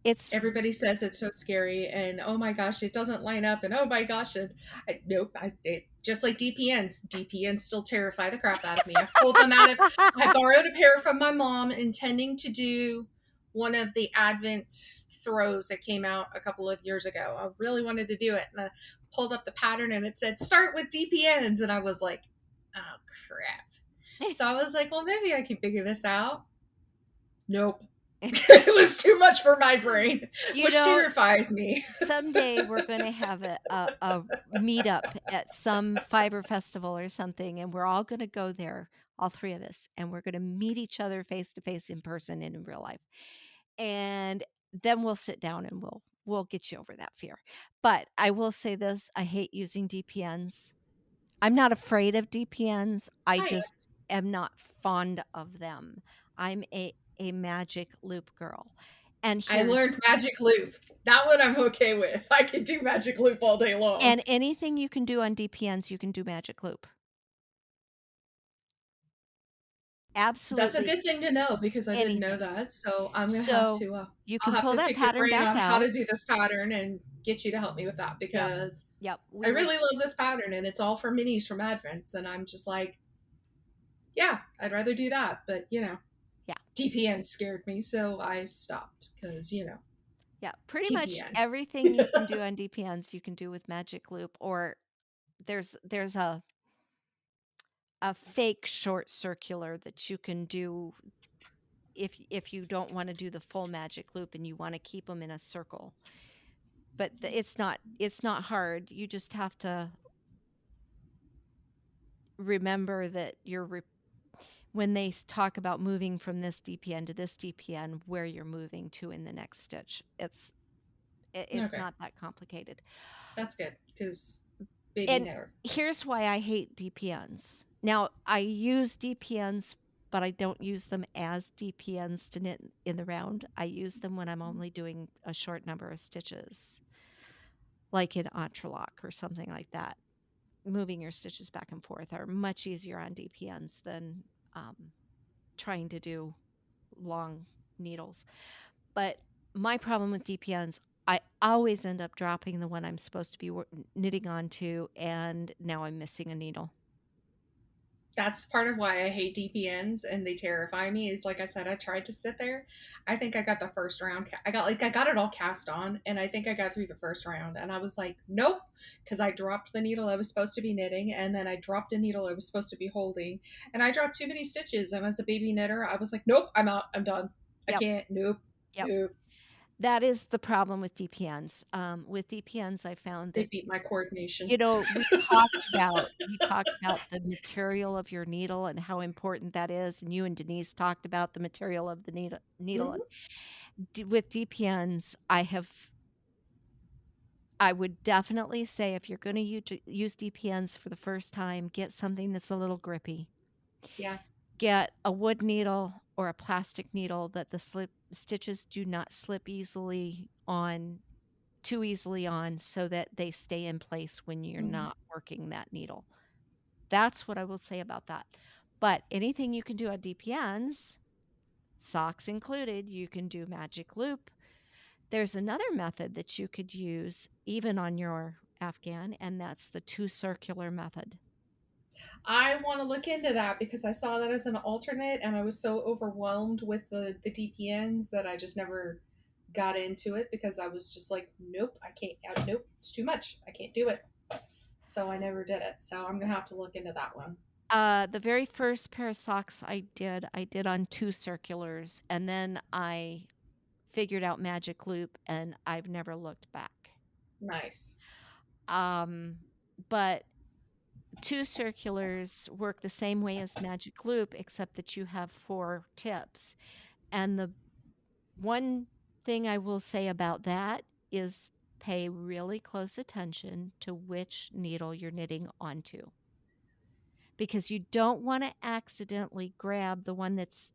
Speaker 3: It's
Speaker 4: Everybody says it's so scary, and oh my gosh, it doesn't line up, and oh my gosh, nope, just like DPNs still terrify the crap out of me. I've pulled them out of, I borrowed a pair from my mom, intending to do one of the Advent throws that came out a couple of years ago. I really wanted to do it, and I pulled up the pattern, and it said start with DPNs, and I was like, oh crap. So I was like, well, maybe I can figure this out. Nope. It was too much for my brain,
Speaker 3: you
Speaker 4: which
Speaker 3: know
Speaker 4: terrifies me.
Speaker 3: someday we're going to have a meetup at some fiber festival or something, and we're all going to go there, all three of us, and we're going to meet each other face to face in person and in real life. And then we'll sit down and we'll get you over that fear. But I will say this, I hate using DPNs. I'm not afraid of DPNs. I
Speaker 4: I
Speaker 3: just am not fond of them. I'm a magic loop girl. And
Speaker 4: I
Speaker 3: here's
Speaker 4: learned Magic Loop. That one I'm okay with. I could do Magic Loop all day long.
Speaker 3: and anything you can do on DPNs, you can do magic loop.
Speaker 4: That's a
Speaker 3: Absolutely
Speaker 4: good thing to know, because I didn't know
Speaker 3: anything.
Speaker 4: that. So I'm gonna have
Speaker 3: So
Speaker 4: to.
Speaker 3: you
Speaker 4: I'll
Speaker 3: can
Speaker 4: have
Speaker 3: pull
Speaker 4: to
Speaker 3: that
Speaker 4: pick your
Speaker 3: pattern
Speaker 4: brain
Speaker 3: back
Speaker 4: on how
Speaker 3: out.
Speaker 4: to do this pattern and get you to help me with that,
Speaker 3: Yep.
Speaker 4: because
Speaker 3: Yep.
Speaker 4: I really love this pattern, and it's all for minis from Advents, and I'm just like, yeah, I'd rather do that, but
Speaker 3: Yeah.
Speaker 4: DPN scared me, so I stopped, because
Speaker 3: Yeah. Pretty much
Speaker 4: TPN.
Speaker 3: everything you can do on DPNs, you can do with magic loop, or there's a fake short circular that you can do if you don't want to do the full magic loop and you want to keep them in a circle. But it's not hard. You just have to remember that when they talk about moving from this DPN to this DPN, where you're moving to in the next stitch. It's
Speaker 4: Okay,
Speaker 3: not that complicated.
Speaker 4: that's good, because baby
Speaker 3: And
Speaker 4: never.
Speaker 3: here's why I hate DPNs. Now, I use DPNs, but I don't use them as DPNs to knit in the round. I use them when I'm only doing a short number of stitches, like in entrelac or something like that. Moving your stitches back and forth are much easier on DPNs than um, trying to do long needles. But my problem with DPNs, I always end up dropping the one I'm supposed to be knitting onto, and now I'm missing a needle.
Speaker 4: That's part of why I hate DPNs and they terrify me. Is like I said, I tried to sit there. I think I got the first round. I got it all cast on, and I think I got through the first round, and I was like, nope, because I dropped the needle I was supposed to be knitting, and then I dropped a needle I was supposed to be holding, and I dropped too many stitches. And as a baby knitter, I was like, nope, I'm out. I'm done. I
Speaker 3: Yep.
Speaker 4: can't. Nope.
Speaker 3: Yep.
Speaker 4: Nope.
Speaker 3: That is the problem with DPNs. With DPNs, I found
Speaker 4: They
Speaker 3: that,
Speaker 4: beat my coordination.
Speaker 3: you know, we talked about the material of your needle and how important that is, and you and Denise talked about the material of the needle.
Speaker 4: Mhm.
Speaker 3: With DPNs, I would definitely say if you're going to use DPNs for the first time, get something that's a little grippy.
Speaker 4: Yeah.
Speaker 3: Get a wood needle or a plastic needle that the stitches do not slip too easily on, so that they stay in place when you're
Speaker 4: Mhm.
Speaker 3: not working that needle. That's what I will say about that. But anything you can do on DPNs, socks included, you can do magic loop. There's another method that you could use even on your Afghan, and that's the two circular method.
Speaker 4: I want to look into that because I saw that as an alternate and I was so overwhelmed with the DPNs that I just never got into it because I was just like, nope, I can't, nope, it's too much. I can't do it. So I never did it. So I'm going to have to look into that one.
Speaker 3: The very first pair of socks I did on two circulars, and then I figured out magic loop, and I've never looked back.
Speaker 4: Nice.
Speaker 3: Um, but two circulars work the same way as magic loop, except that you have 4 tips. And the one thing I will say about that is pay really close attention to which needle you're knitting onto, because you don't want to accidentally grab the one that's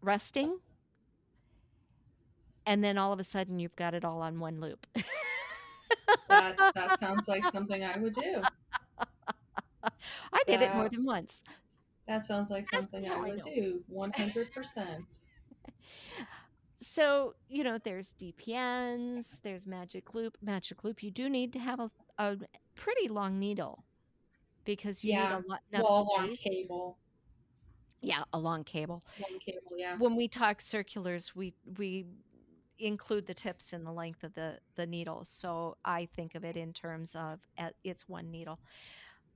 Speaker 3: resting, and then all of a sudden you've got it all on one loop.
Speaker 4: That sounds like something I would do.
Speaker 3: I did it more
Speaker 4: That
Speaker 3: than once.
Speaker 4: that sounds like
Speaker 3: Ask
Speaker 4: something
Speaker 3: me
Speaker 4: I
Speaker 3: how I
Speaker 4: would
Speaker 3: know.
Speaker 4: do. 100%.
Speaker 3: So, there's DPNs, there's magic loop. Magic loop, you do need to have a pretty long needle, because you need
Speaker 4: Yeah.
Speaker 3: enough
Speaker 4: Well, long
Speaker 3: space.
Speaker 4: cable.
Speaker 3: Yeah, a long cable.
Speaker 4: Long cable, yeah.
Speaker 3: When we talk circulars, we include the tips in the length of the needle. So I think of it in terms of it's one needle.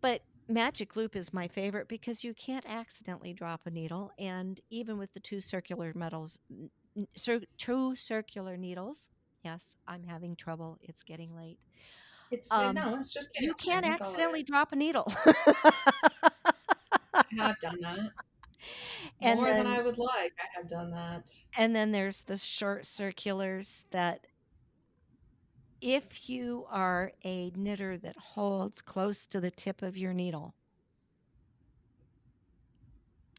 Speaker 3: But magic loop is my favorite because you can't accidentally drop a needle, and even with the two circular two circular needles. Yes, I'm having trouble. It's getting late.
Speaker 4: No, it's just
Speaker 3: You
Speaker 4: chaos,
Speaker 3: can't
Speaker 4: Jen. That's all it
Speaker 3: accidentally
Speaker 4: is.
Speaker 3: drop a needle.
Speaker 4: I have done that.
Speaker 3: and
Speaker 4: More than
Speaker 3: then
Speaker 4: I would like, I have done that.
Speaker 3: and then there's the short circulars that, if you are a knitter that holds close to the tip of your needle,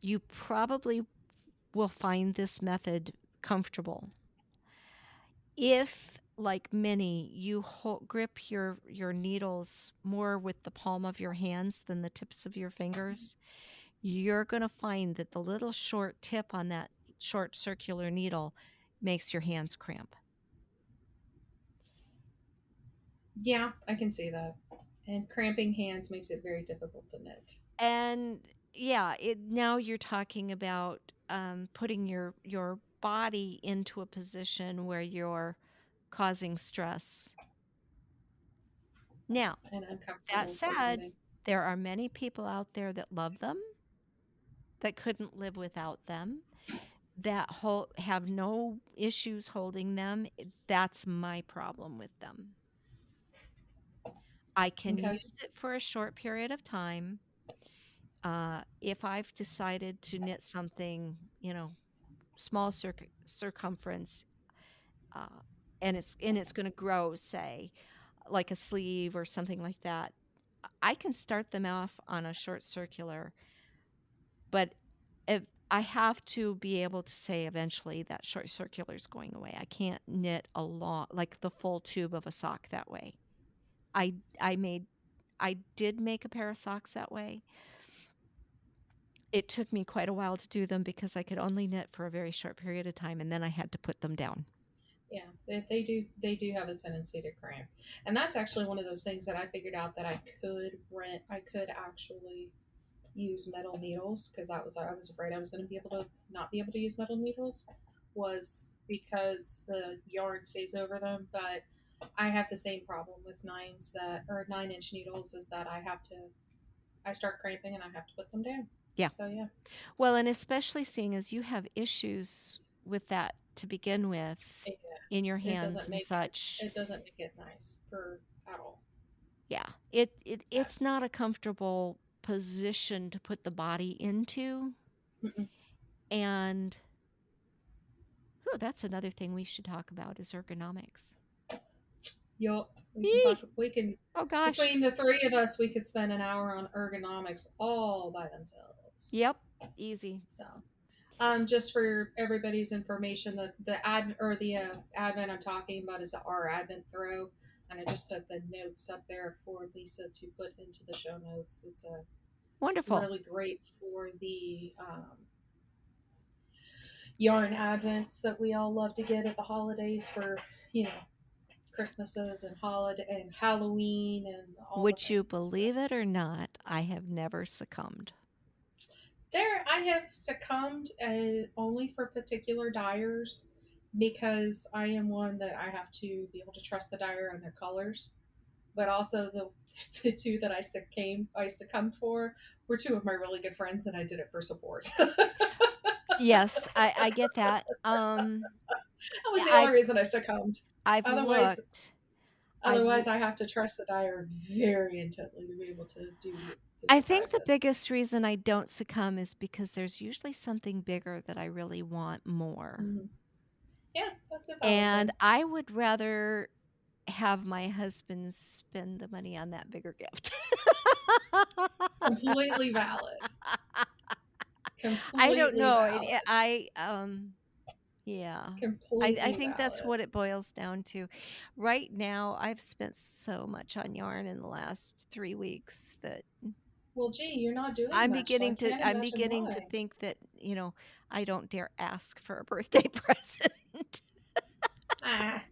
Speaker 3: you probably will find this method comfortable. If, like many, you grip your needles more with the palm of your hands than the tips of your fingers, you're going to find that the little short tip on that short circular needle makes your hands cramp.
Speaker 4: Yeah, I can see that. And cramping hands makes it very difficult to knit.
Speaker 3: And yeah, now you're talking about putting your body into a position where you're causing stress. Now,
Speaker 4: And
Speaker 3: that
Speaker 4: uncomfortable part of
Speaker 3: said,
Speaker 4: knitting.
Speaker 3: there are many people out there that love them, that couldn't live without them, that have no issues holding them. That's my problem with them. I can
Speaker 4: Okay.
Speaker 3: use it for a short period of time. If I've decided to knit something, small circumference, uh, and it's going to grow, say, like a sleeve or something like that, I can start them off on a short circular, but if I have to be able to say eventually that short circular is going away. I can't knit a long, like the full tube of a sock that way. I I made I did make a pair of socks that way. It took me quite a while to do them because I could only knit for a very short period of time, and then I had to put them down.
Speaker 4: Yeah, they do have a tendency to cramp, and that's actually one of those things that I figured out that I could actually use metal needles because I was afraid I was going to be able to not be able to use metal needles was because the yarn stays over them. But I have the same problem with 9-inch needles is that I start cramping and I have to put them down.
Speaker 3: Yeah.
Speaker 4: So yeah,
Speaker 3: Well, and especially seeing as you have issues with that to begin with
Speaker 4: it,
Speaker 3: in your
Speaker 4: it
Speaker 3: hands
Speaker 4: doesn't
Speaker 3: and
Speaker 4: make it
Speaker 3: such.
Speaker 4: it doesn't make it nice for at all.
Speaker 3: Yeah.
Speaker 4: Yeah.
Speaker 3: It's not a comfortable position to put the body into.
Speaker 4: Mm-mm.
Speaker 3: And oh, that's another thing we should talk about is ergonomics.
Speaker 4: Yup.
Speaker 3: Eee!
Speaker 4: We can,
Speaker 3: Oh gosh.
Speaker 4: between the three of us, we could spend an hour on ergonomics all by themselves.
Speaker 3: Yep. Easy.
Speaker 4: So, just for everybody's information, the advent I'm talking about is our advent throw, and I just put the notes up there for Lisa to put into the show notes. It's a
Speaker 3: Wonderful.
Speaker 4: really great for the yarn advents that we all love to get at the holidays for you know Christmases and holiday and Halloween and all the
Speaker 3: Would you
Speaker 4: things. So
Speaker 3: believe it or not, I have never succumbed.
Speaker 4: there, I have succumbed only for particular dyers because I am one that I have to be able to trust the dyer and their colors. But also the two that I succumbed for were two of my really good friends that I did it for support.
Speaker 3: Yes, I get that.
Speaker 4: That was the only
Speaker 3: I've
Speaker 4: reason I succumbed.
Speaker 3: I've
Speaker 4: Otherwise,
Speaker 3: looked. I've
Speaker 4: otherwise
Speaker 3: l-
Speaker 4: I have to trust the dyer very intently to be able to do the
Speaker 3: I think the
Speaker 4: surprises.
Speaker 3: biggest reason I don't succumb is because there's usually something bigger that I really want more.
Speaker 4: Hmm. Yeah, that's a valid
Speaker 3: And
Speaker 4: one.
Speaker 3: I would rather have my husband spend the money on that bigger gift.
Speaker 4: Completely valid.
Speaker 3: I don't
Speaker 4: Completely
Speaker 3: know.
Speaker 4: valid.
Speaker 3: Yeah. I
Speaker 4: Completely
Speaker 3: think that's
Speaker 4: valid.
Speaker 3: what it boils down to. Right now, I've spent so much on yarn in the last 3 weeks that
Speaker 4: Well, gee, you're not doing much, so I can't
Speaker 3: I'm
Speaker 4: imagine
Speaker 3: beginning to
Speaker 4: why.
Speaker 3: think that, I don't dare ask for a birthday present.
Speaker 4: Ah,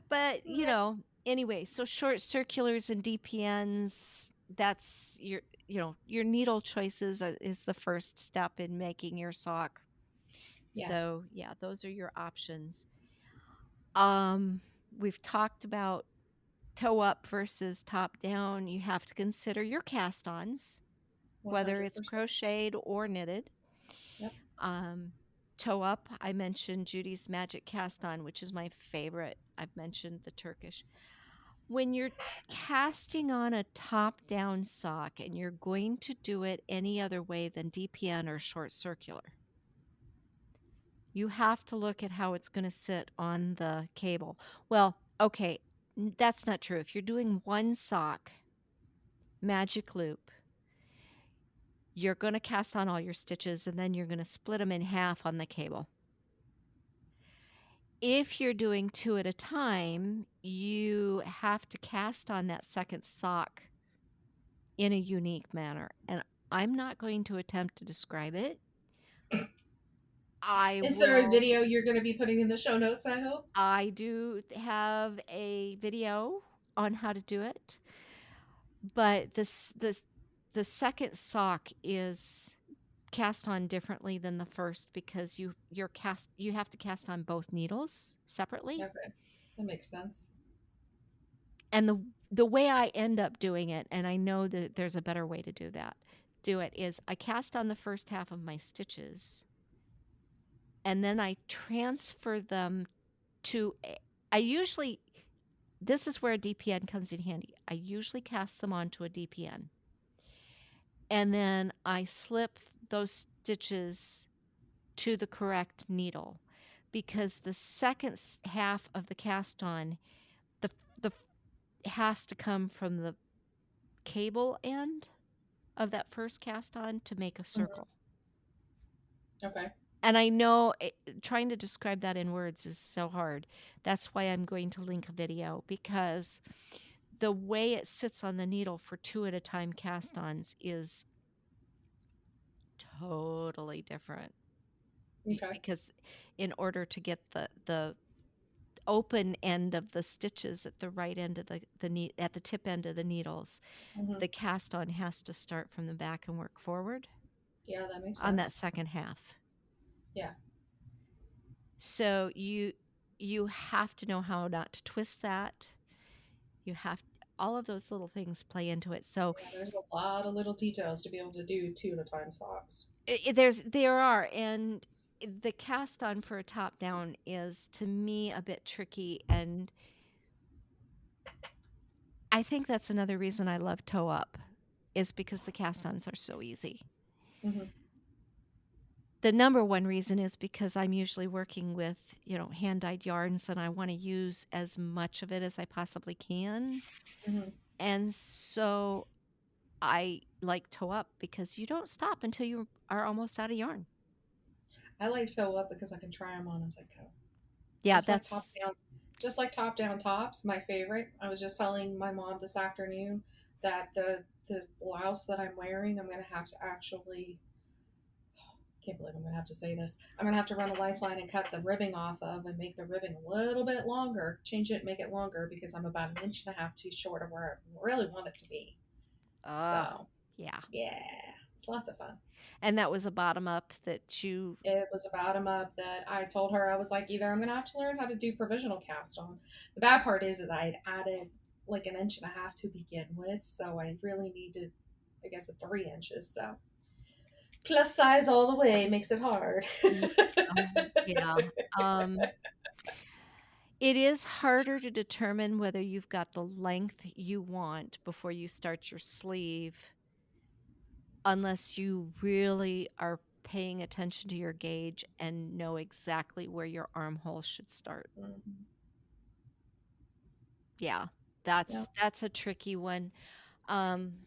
Speaker 3: But,
Speaker 4: meh.
Speaker 3: anyway, so short circulars and DPNs, that's your needle choices is the first step in making your sock.
Speaker 4: Yeah,
Speaker 3: So, yeah, those are your options. Um, we've talked about toe up versus top down. You have to consider your cast-ons, whether it's
Speaker 4: 100%.
Speaker 3: crocheted or knitted.
Speaker 4: Yep.
Speaker 3: Um, toe up, I mentioned Judy's Magic Cast On, which is my favorite. I've mentioned the Turkish. When you're casting on a top down sock and you're going to do it any other way than DPN or short circular, you have to look at how it's going to sit on the cable. Well, okay, that's not true. If you're doing one sock, magic loop, you're going to cast on all your stitches and then you're going to split them in half on the cable. If you're doing two at a time, you have to cast on that second sock in a unique manner. And I'm not going to attempt to describe it. I
Speaker 4: Is there a
Speaker 3: will.
Speaker 4: video you're going to be putting in the show notes, I hope?
Speaker 3: I do have a video on how to do it, but the second sock is cast on differently than the first because you have to cast on both needles separately.
Speaker 4: Okay, that makes sense.
Speaker 3: And the way I end up doing it, and I know that there's a better way to do it is I cast on the first half of my stitches and then I transfer them to I usually this is where a DPN comes in handy. I usually cast them onto a DPN. And then I slip those stitches to the correct needle because the second half of the cast on the has to come from cable end of that first cast on to make a
Speaker 4: Mhm.
Speaker 3: circle.
Speaker 4: Okay.
Speaker 3: And I know trying to describe that in words is so hard. That's why I'm going to link a video, because the way it sits on the needle for 2 at a time cast-ons is totally different.
Speaker 4: Okay.
Speaker 3: Because in order to get the open end of the stitches at the right end of at the tip end of the needles,
Speaker 4: Mhm.
Speaker 3: the cast-on has to start from the back and work forward
Speaker 4: Yeah, that makes
Speaker 3: on that
Speaker 4: sense.
Speaker 3: second half.
Speaker 4: Yeah.
Speaker 3: So you have to know how not to twist that. You have all of those little things play into it. So
Speaker 4: Yeah, there's a lot of little details to be able to do 2 at a time socks.
Speaker 3: there are, and the cast on for a top down is to me a bit tricky, and I think that's another reason I love toe up is because the cast ons are so easy.
Speaker 4: Mhm.
Speaker 3: The number one reason is because I'm usually working with, hand dyed yarns, and I want to use as much of it as I possibly can.
Speaker 4: Mhm.
Speaker 3: And so I like toe up because you don't stop until you are almost out of yarn.
Speaker 4: I like sew up because I can try them on as I go.
Speaker 3: Yeah,
Speaker 4: Just like top
Speaker 3: that's
Speaker 4: down, just like top down tops, my favorite. I was just telling my mom this afternoon that the blouse that I'm wearing, I'm gonna have to actually. Can't believe I'm gonna have to say this. I'm gonna have to run a lifeline and cut the ribbing off of and make the ribbing a little bit longer. Change it, make it longer because I'm about an inch and a half too short of where I really want it to be.
Speaker 3: uh
Speaker 4: So
Speaker 3: yeah.
Speaker 4: yeah, it's lots of fun.
Speaker 3: And that was a bottom up that you
Speaker 4: It was a bottom up that I told her I was like, either I'm gonna have to learn how to do provisional cast on. The bad part is that I'd added like an inch and a half to begin with, so I really needed, I guess, a 3 inches. So plus size all the way makes it hard.
Speaker 3: yeah, yeah. Um it is harder to determine whether you've got the length you want before you start your sleeve, unless you really are paying attention to your gauge and know exactly where your armhole should start.
Speaker 4: Mhm.
Speaker 3: Yeah,
Speaker 4: Yeah.
Speaker 3: that's a tricky one. Um,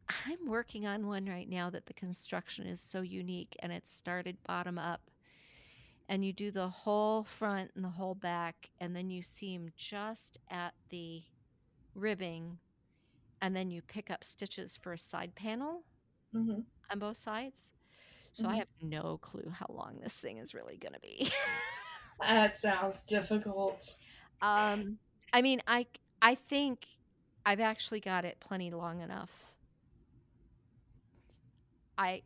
Speaker 3: I'm working on one right now that the construction is so unique, and it's started bottom up. And you do the whole front and the whole back, and then you seam just at the ribbing, and then you pick up stitches for a side panel
Speaker 4: Hmm.
Speaker 3: on both sides. So I
Speaker 4: Hmm.
Speaker 3: have no clue how long this thing is really going to be.
Speaker 4: That sounds difficult.
Speaker 3: um, I mean, I think I've actually got it plenty long enough. I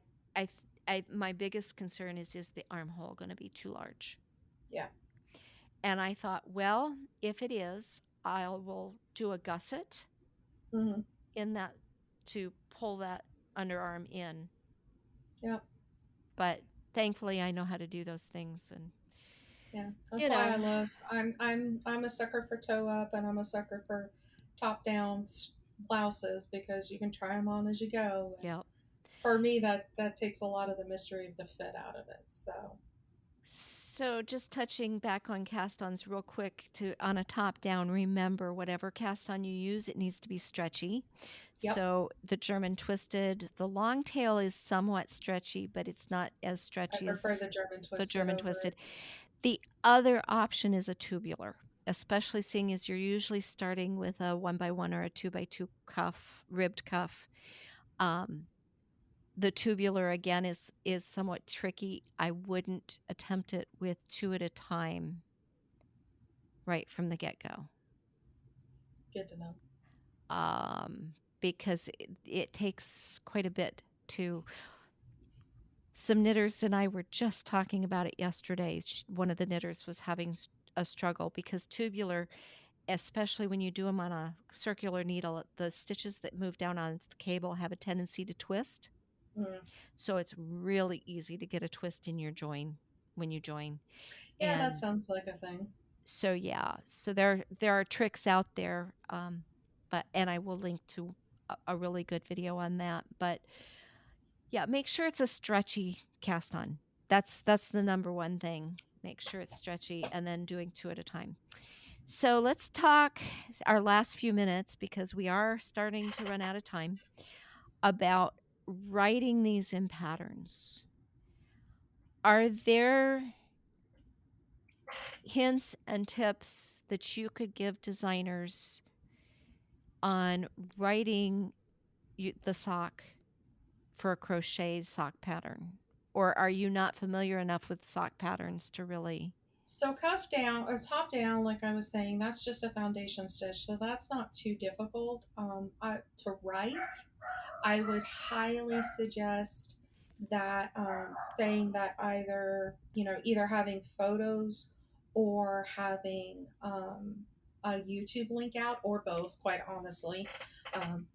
Speaker 3: I my biggest concern is the armhole going to be too large?
Speaker 4: Yeah.
Speaker 3: And I thought, well, if it is, I will do a gusset
Speaker 4: Hmm.
Speaker 3: in that to pull that underarm in.
Speaker 4: Yeah.
Speaker 3: But thankfully, I know how to do those things, and
Speaker 4: Yeah. That's
Speaker 3: you
Speaker 4: why
Speaker 3: know,
Speaker 4: I love. I'm a sucker for toe up, and I'm a sucker for top down blouses because you can try them on as you go. And
Speaker 3: yeah.
Speaker 4: for me, that takes a lot of the mystery of the fit out of it. So.
Speaker 3: So just touching back on cast-ons real quick to on a top down, remember whatever cast-on you use, it needs to be stretchy.
Speaker 4: Yep.
Speaker 3: So the German twisted, the long tail is somewhat stretchy, but it's not as
Speaker 4: I
Speaker 3: stretchy
Speaker 4: prefer
Speaker 3: as
Speaker 4: the German
Speaker 3: the
Speaker 4: twisted
Speaker 3: German
Speaker 4: over
Speaker 3: twisted.
Speaker 4: it.
Speaker 3: The other option is a tubular, especially seeing as you're usually starting with a 1x1 or a 2x2 cuff, ribbed cuff. Um, the tubular again is somewhat tricky. I wouldn't attempt it with 2 at a time right from the get-go.
Speaker 4: Good to know.
Speaker 3: Because it takes quite a bit to some knitters and I were just talking about it yesterday. One of the knitters was having a struggle because tubular, especially when you do them on a circular needle, the stitches that move down on the cable have a tendency to twist.
Speaker 4: Mm.
Speaker 3: So it's really easy to get a twist in your join when you join.
Speaker 4: Yeah, that
Speaker 3: And
Speaker 4: sounds like a thing.
Speaker 3: so yeah, so there are tricks out there, but and I will link to a really good video on that. But yeah, make sure it's a stretchy cast on. That's the number one thing. Make sure it's stretchy, and then doing 2 at a time. So let's talk our last few minutes because we are starting to run out of time about writing these in patterns. Are there hints and tips that you could give designers on writing the sock for a crochet sock pattern? Or are you not familiar enough with sock patterns to really?
Speaker 4: So cuff down or top down, like I was saying, that's just a foundation stitch, so that's not too difficult. To write, I would highly suggest that saying that either having photos or having a YouTube link out, or both. Quite honestly, um,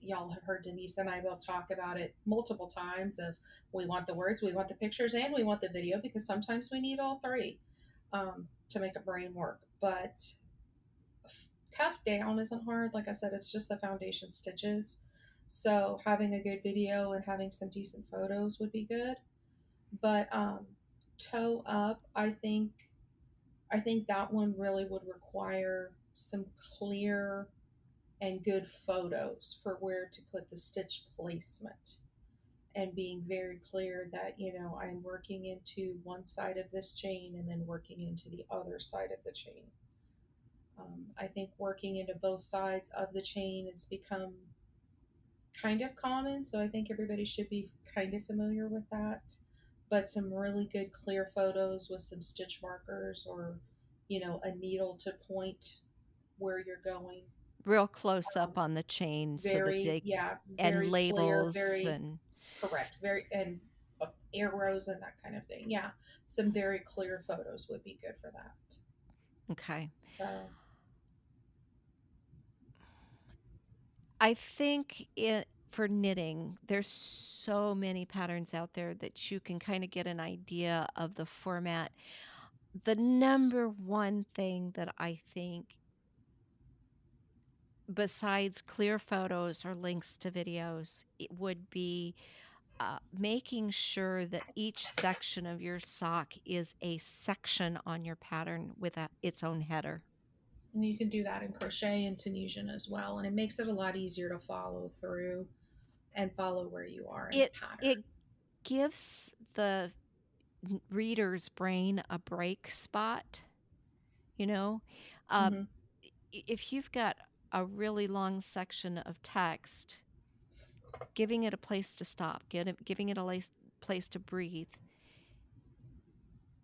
Speaker 4: y'all have heard Denise and I both talk about it multiple times. Of we want the words, we want the pictures, and we want the video, because sometimes we need all three to make a brain work. But cuff down isn't hard. Like I said, it's just the foundation stitches. So having a good video and having some decent photos would be good. But toe up, I think that one really would require some clear and good photos for where to put the stitch placement, and being very clear that I'm working into one side of this chain and then working into the other side of the chain. I think working into both sides of the chain has become kind of common, so I think everybody should be kind of familiar with that. But some really good clear photos with some stitch markers, or a needle to point where you're going.
Speaker 3: Real close
Speaker 4: Um,
Speaker 3: up on the chain so that
Speaker 4: very,
Speaker 3: they
Speaker 4: yeah,
Speaker 3: and
Speaker 4: very clear,
Speaker 3: labels
Speaker 4: very
Speaker 3: and
Speaker 4: correct, very, and arrows and that kind of thing. Yeah, some very clear photos would be good for that.
Speaker 3: okay.
Speaker 4: So,
Speaker 3: I think it for knitting, there's so many patterns out there that you can kind of get an idea of the format. The number one thing that I think, besides clear photos or links to videos, it would be making sure that each section of your sock is a section on your pattern with its own header.
Speaker 4: and you can do that in crochet and Tunisian as well, and it makes it a lot easier to follow through and follow where you are in the
Speaker 3: It
Speaker 4: pattern.
Speaker 3: gives the reader's brain a break spot, you know. Uh,
Speaker 4: Hmm.
Speaker 3: if you've got a really long section of text, giving it a place to stop, giving it a place to breathe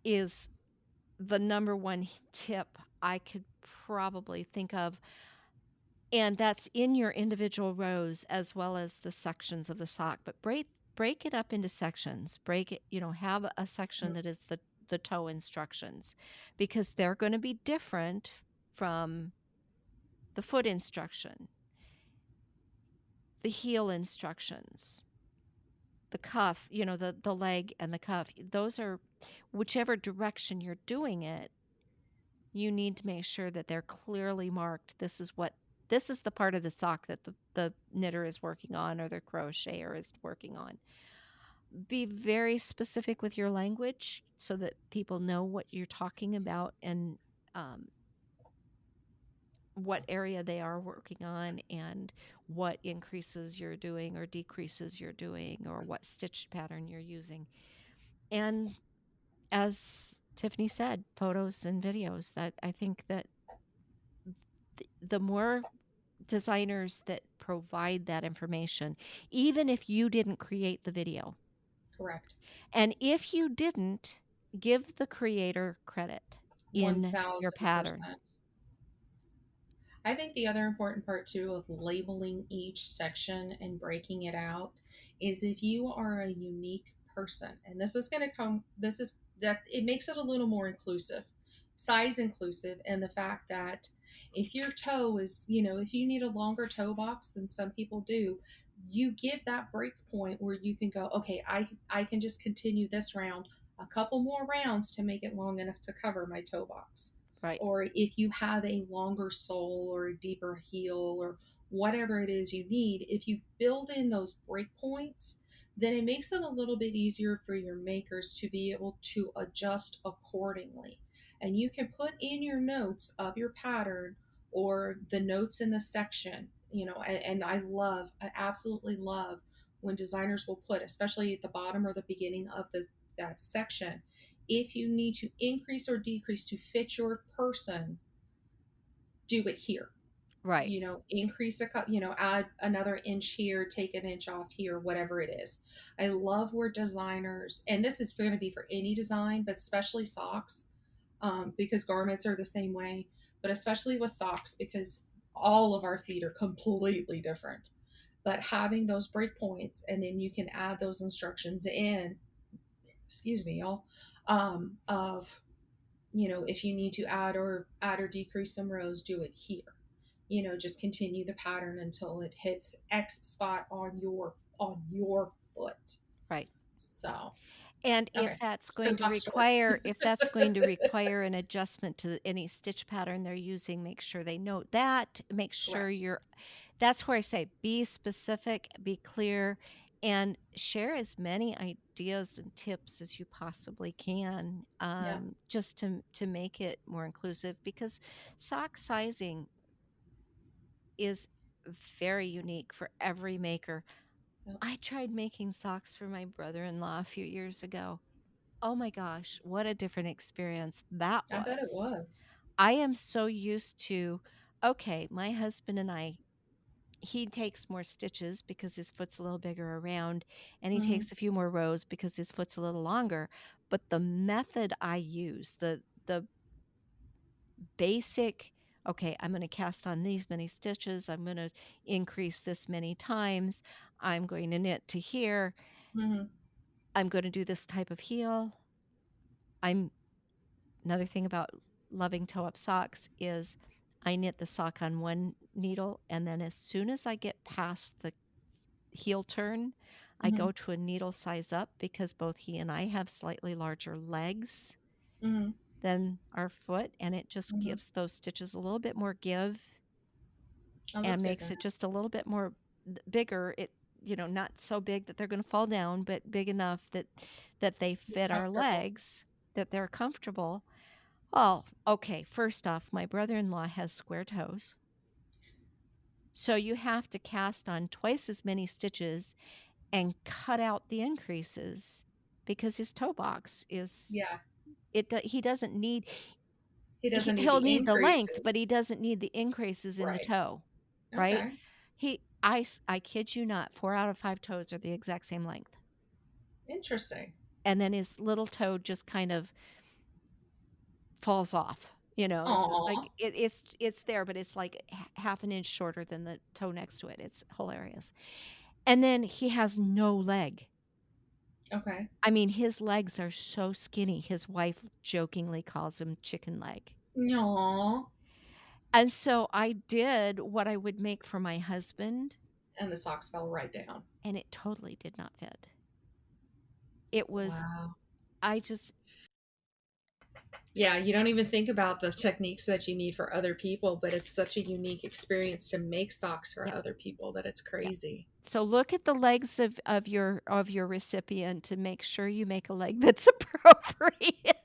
Speaker 3: is the number one tip I could probably think of. And that's in your individual rows as well as the sections of the sock. But break it up into sections. Break it, have a section that is the toe instructions, because they're going to be different from the foot instruction, the heel instructions, the cuff, the leg and the cuff. Those are whichever direction you're doing it, you need to make sure that they're clearly marked. This is the part of the sock that the knitter is working on, or the crocheter is working on. Be very specific with your language so that people know what you're talking about, and um, what area they are working on, and what increases you're doing or decreases you're doing, or what stitch pattern you're using. And as Tiffany said, photos and videos. That I think that the more designers that provide that information, even if you didn't create the video.
Speaker 4: Correct.
Speaker 3: And if you didn't, give the creator credit in your pattern.
Speaker 4: 1000%. I think the other important part too of labeling each section and breaking it out is, if you are a unique person, and this is going to come, this is that it makes it a little more inclusive, size inclusive, and the fact that if your toe is, if you need a longer toe box than some people do, you give that break point where you can go, okay, I can just continue this round a couple more rounds to make it long enough to cover my toe box.
Speaker 3: Right.
Speaker 4: Or if you have a longer sole or a deeper heel or whatever it is you need, if you build in those breakpoints, then it makes it a little bit easier for your makers to be able to adjust accordingly. and you can put in your notes of your pattern or the notes in the section, and I absolutely love when designers will put, especially at the bottom or the beginning of that section, if you need to increase or decrease to fit your person, do it here.
Speaker 3: Right.
Speaker 4: Increase add another inch here, take an inch off here, whatever it is. I love where designers, and this is going to be for any design, but especially socks, because garments are the same way, but especially with socks, because all of our feet are completely different. But having those breakpoints, and then you can add those instructions in, excuse me, y'all, of, if you need to add or decrease some rows, do it here. Just continue the pattern until it hits X spot on your foot.
Speaker 3: Right.
Speaker 4: So,
Speaker 3: And
Speaker 4: okay.
Speaker 3: if
Speaker 4: Soapbox story.
Speaker 3: that's going to require an adjustment to any stitch pattern they're using, make sure they note that. Make sure
Speaker 4: Correct.
Speaker 3: that's where I say be specific, be clear, and share as many ideas and tips as you possibly can,
Speaker 4: Yeah.
Speaker 3: just to make it more inclusive, because sock sizing is very unique for every maker.
Speaker 4: Yep.
Speaker 3: I tried making socks for my brother-in-law a few years ago. Oh my gosh, what a different experience that
Speaker 4: I bet it
Speaker 3: was.
Speaker 4: was.
Speaker 3: I am so used to, okay, my husband and I, he takes more stitches because his foot's a little bigger around, and he
Speaker 4: Hmm.
Speaker 3: takes a few more rows because his foot's a little longer. But the method I use, the basic, okay, I'm going to cast on these many stitches, I'm going to increase this many times, I'm going to knit to here,
Speaker 4: Hmm.
Speaker 3: I'm going to do this type of heel. I'm Another thing about loving toe-up socks is I knit the sock on one needle, and then as soon as I get past the heel turn, I
Speaker 4: Hmm.
Speaker 3: go to a needle size up, because both he and I have slightly larger legs
Speaker 4: Hmm.
Speaker 3: than our foot, and it just
Speaker 4: Hmm.
Speaker 3: gives those stitches a little bit more give
Speaker 4: Oh,
Speaker 3: and
Speaker 4: that's good to
Speaker 3: makes
Speaker 4: know.
Speaker 3: it just a little bit more bigger. It, not so big that they're going to fall down, but big enough that they
Speaker 4: You're
Speaker 3: fit our
Speaker 4: comfortable.
Speaker 3: legs, that they're comfortable. Oh, okay. First off, my brother-in-law has square toes. So you have to cast on twice as many stitches and cut out the increases, because his toe box is
Speaker 4: Yeah.
Speaker 3: he doesn't need
Speaker 4: He doesn't need
Speaker 3: he'll
Speaker 4: the
Speaker 3: need the length, but
Speaker 4: increases.
Speaker 3: he doesn't need the increases in the
Speaker 4: Right.
Speaker 3: toe, right?
Speaker 4: Okay.
Speaker 3: I kid you not, 4 out of 5 toes are the exact same length.
Speaker 4: Interesting.
Speaker 3: And then his little toe just kind of falls off. It's
Speaker 4: Aw.
Speaker 3: like it's there, but it's like half an inch shorter than the toe next to it. It's hilarious. And then he has no leg.
Speaker 4: Okay.
Speaker 3: I mean, his legs are so skinny. His wife jokingly calls him chicken leg.
Speaker 4: Aw.
Speaker 3: And so I did what I would make for my husband,
Speaker 4: And the socks fell right down.
Speaker 3: and it totally did not fit. It was
Speaker 4: Wow.
Speaker 3: I just
Speaker 4: Yeah, you don't even think about the techniques that you need for other people, but it's such a unique experience to make socks for
Speaker 3: Yep,
Speaker 4: other people that it's
Speaker 3: yep.
Speaker 4: crazy.
Speaker 3: So look at the legs of your recipient to make sure you make a leg that's appropriate.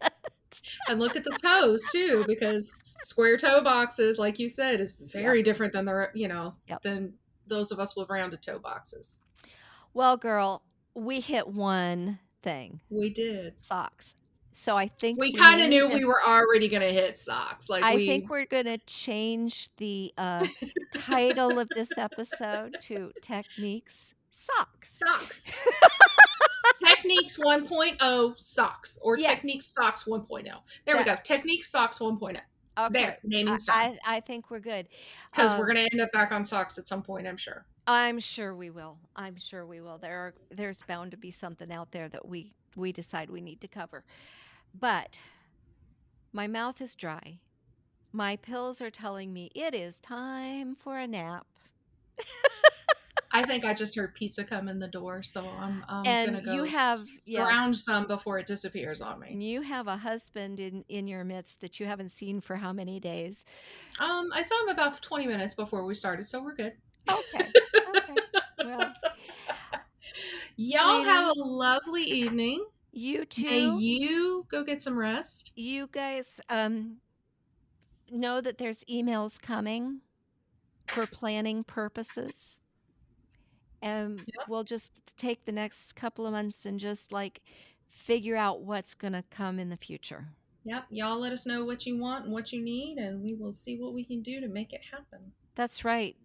Speaker 4: And look at the toes too, because square toe boxes, like you said, is
Speaker 3: Yep,
Speaker 4: very different than
Speaker 3: yep.
Speaker 4: than those of us with rounded toe boxes.
Speaker 3: Well, girl, we hit one thing,
Speaker 4: We did.
Speaker 3: socks. So I think
Speaker 4: We
Speaker 3: we
Speaker 4: kind of
Speaker 3: need
Speaker 4: knew
Speaker 3: to
Speaker 4: we were already going to hit socks. Like
Speaker 3: I think
Speaker 4: we
Speaker 3: we're gonna change the title of this episode to Techniques Socks.
Speaker 4: socks. Techniques 1.0 socks or
Speaker 3: Yes.
Speaker 4: Techniques Socks 1.0. There we
Speaker 3: That
Speaker 4: go. Techniques Socks 1.0. There,
Speaker 3: okay. I,
Speaker 4: naming's done.
Speaker 3: I I think we're good.
Speaker 4: Because we're
Speaker 3: Um,
Speaker 4: going to end up back on socks at some point, I'm sure.
Speaker 3: I'm sure we will. I'm sure we will. There's bound to be something out there that we decide we need to cover. But my mouth is dry. My pills are telling me it is time for a nap.
Speaker 4: I think I just heard pizza come in the door, so I'm
Speaker 3: And
Speaker 4: gonna
Speaker 3: you
Speaker 4: go
Speaker 3: have, yes,
Speaker 4: scrounge some before it disappears on me.
Speaker 3: you have a husband in your midst that you haven't seen for how many days?
Speaker 4: I saw him about 20 minutes before we started, so we're good.
Speaker 3: Okay. Okay. Well,
Speaker 4: Y'all have
Speaker 3: sweetie,
Speaker 4: a lovely evening.
Speaker 3: You
Speaker 4: May
Speaker 3: too.
Speaker 4: you go get some rest.
Speaker 3: You guys know that there's emails coming for planning purposes. And
Speaker 4: Yep.
Speaker 3: we'll just take the next couple of months and just like figure out what's going to come in the future.
Speaker 4: Yep. Y'all let us know what you want and what you need, and we will see what we can do to make it happen.
Speaker 3: That's right.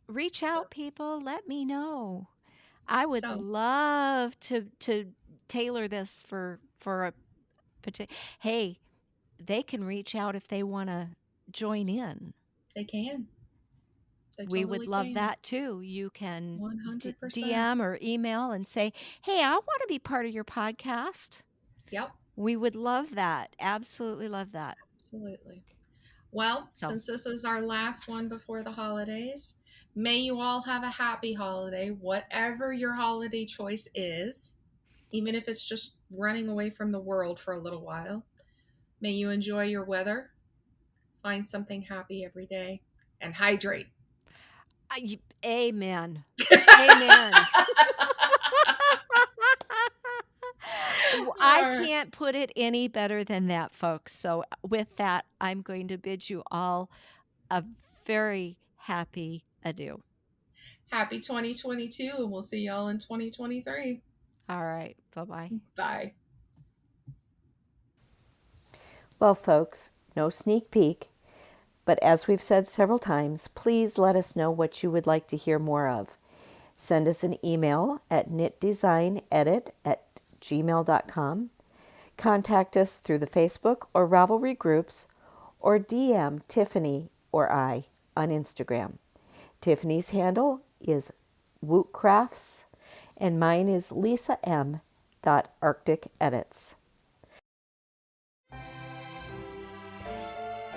Speaker 3: Reach
Speaker 4: So,
Speaker 3: out, people. Let me know. I would
Speaker 4: so
Speaker 3: love to tailor this for a particular. Hey, they can reach out if they want to join in.
Speaker 4: they can. They
Speaker 3: We would
Speaker 4: totally
Speaker 3: love
Speaker 4: can.
Speaker 3: that too. You can
Speaker 4: 100%.
Speaker 3: DM or email and say, "Hey, I want to be part of your podcast."
Speaker 4: Yep.
Speaker 3: We would love that. Absolutely love that.
Speaker 4: Absolutely. Well,
Speaker 3: So,
Speaker 4: since this is our last one before the holidays, may you all have a happy holiday, whatever your holiday choice is, even if it's just running away from the world for a little while. May you enjoy your weather, find something happy every day, and hydrate.
Speaker 3: amen. Amen. I
Speaker 4: All right.
Speaker 3: can't put it any better than that, folks. So, with that, I'm going to bid you all a very happy adieu.
Speaker 4: Happy 2022, and we'll see y'all in 2023.
Speaker 3: All right. Bye-bye.
Speaker 4: Bye.
Speaker 2: Well, folks, no sneak peek, but as we've said several times, please let us know what you would like to hear more of. Send us an email at knitdesignedit@gmail.com. Contact us through the Facebook or Ravelry groups, or DM Tiffany or I on Instagram. Tiffany's handle is wootcrafts, and mine is lisam.arcticedits.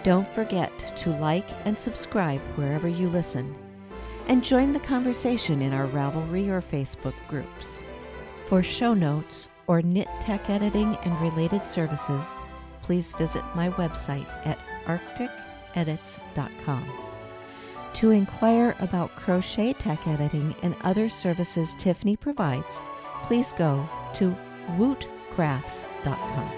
Speaker 3: Don't forget to like and subscribe wherever you listen, and join the conversation in our Ravelry or Facebook groups. For show notes or knit tech editing and related services, please visit my website at arcticedits.com. To inquire about crochet tech editing and other services Tiffany provides, please go to wootcrafts.com.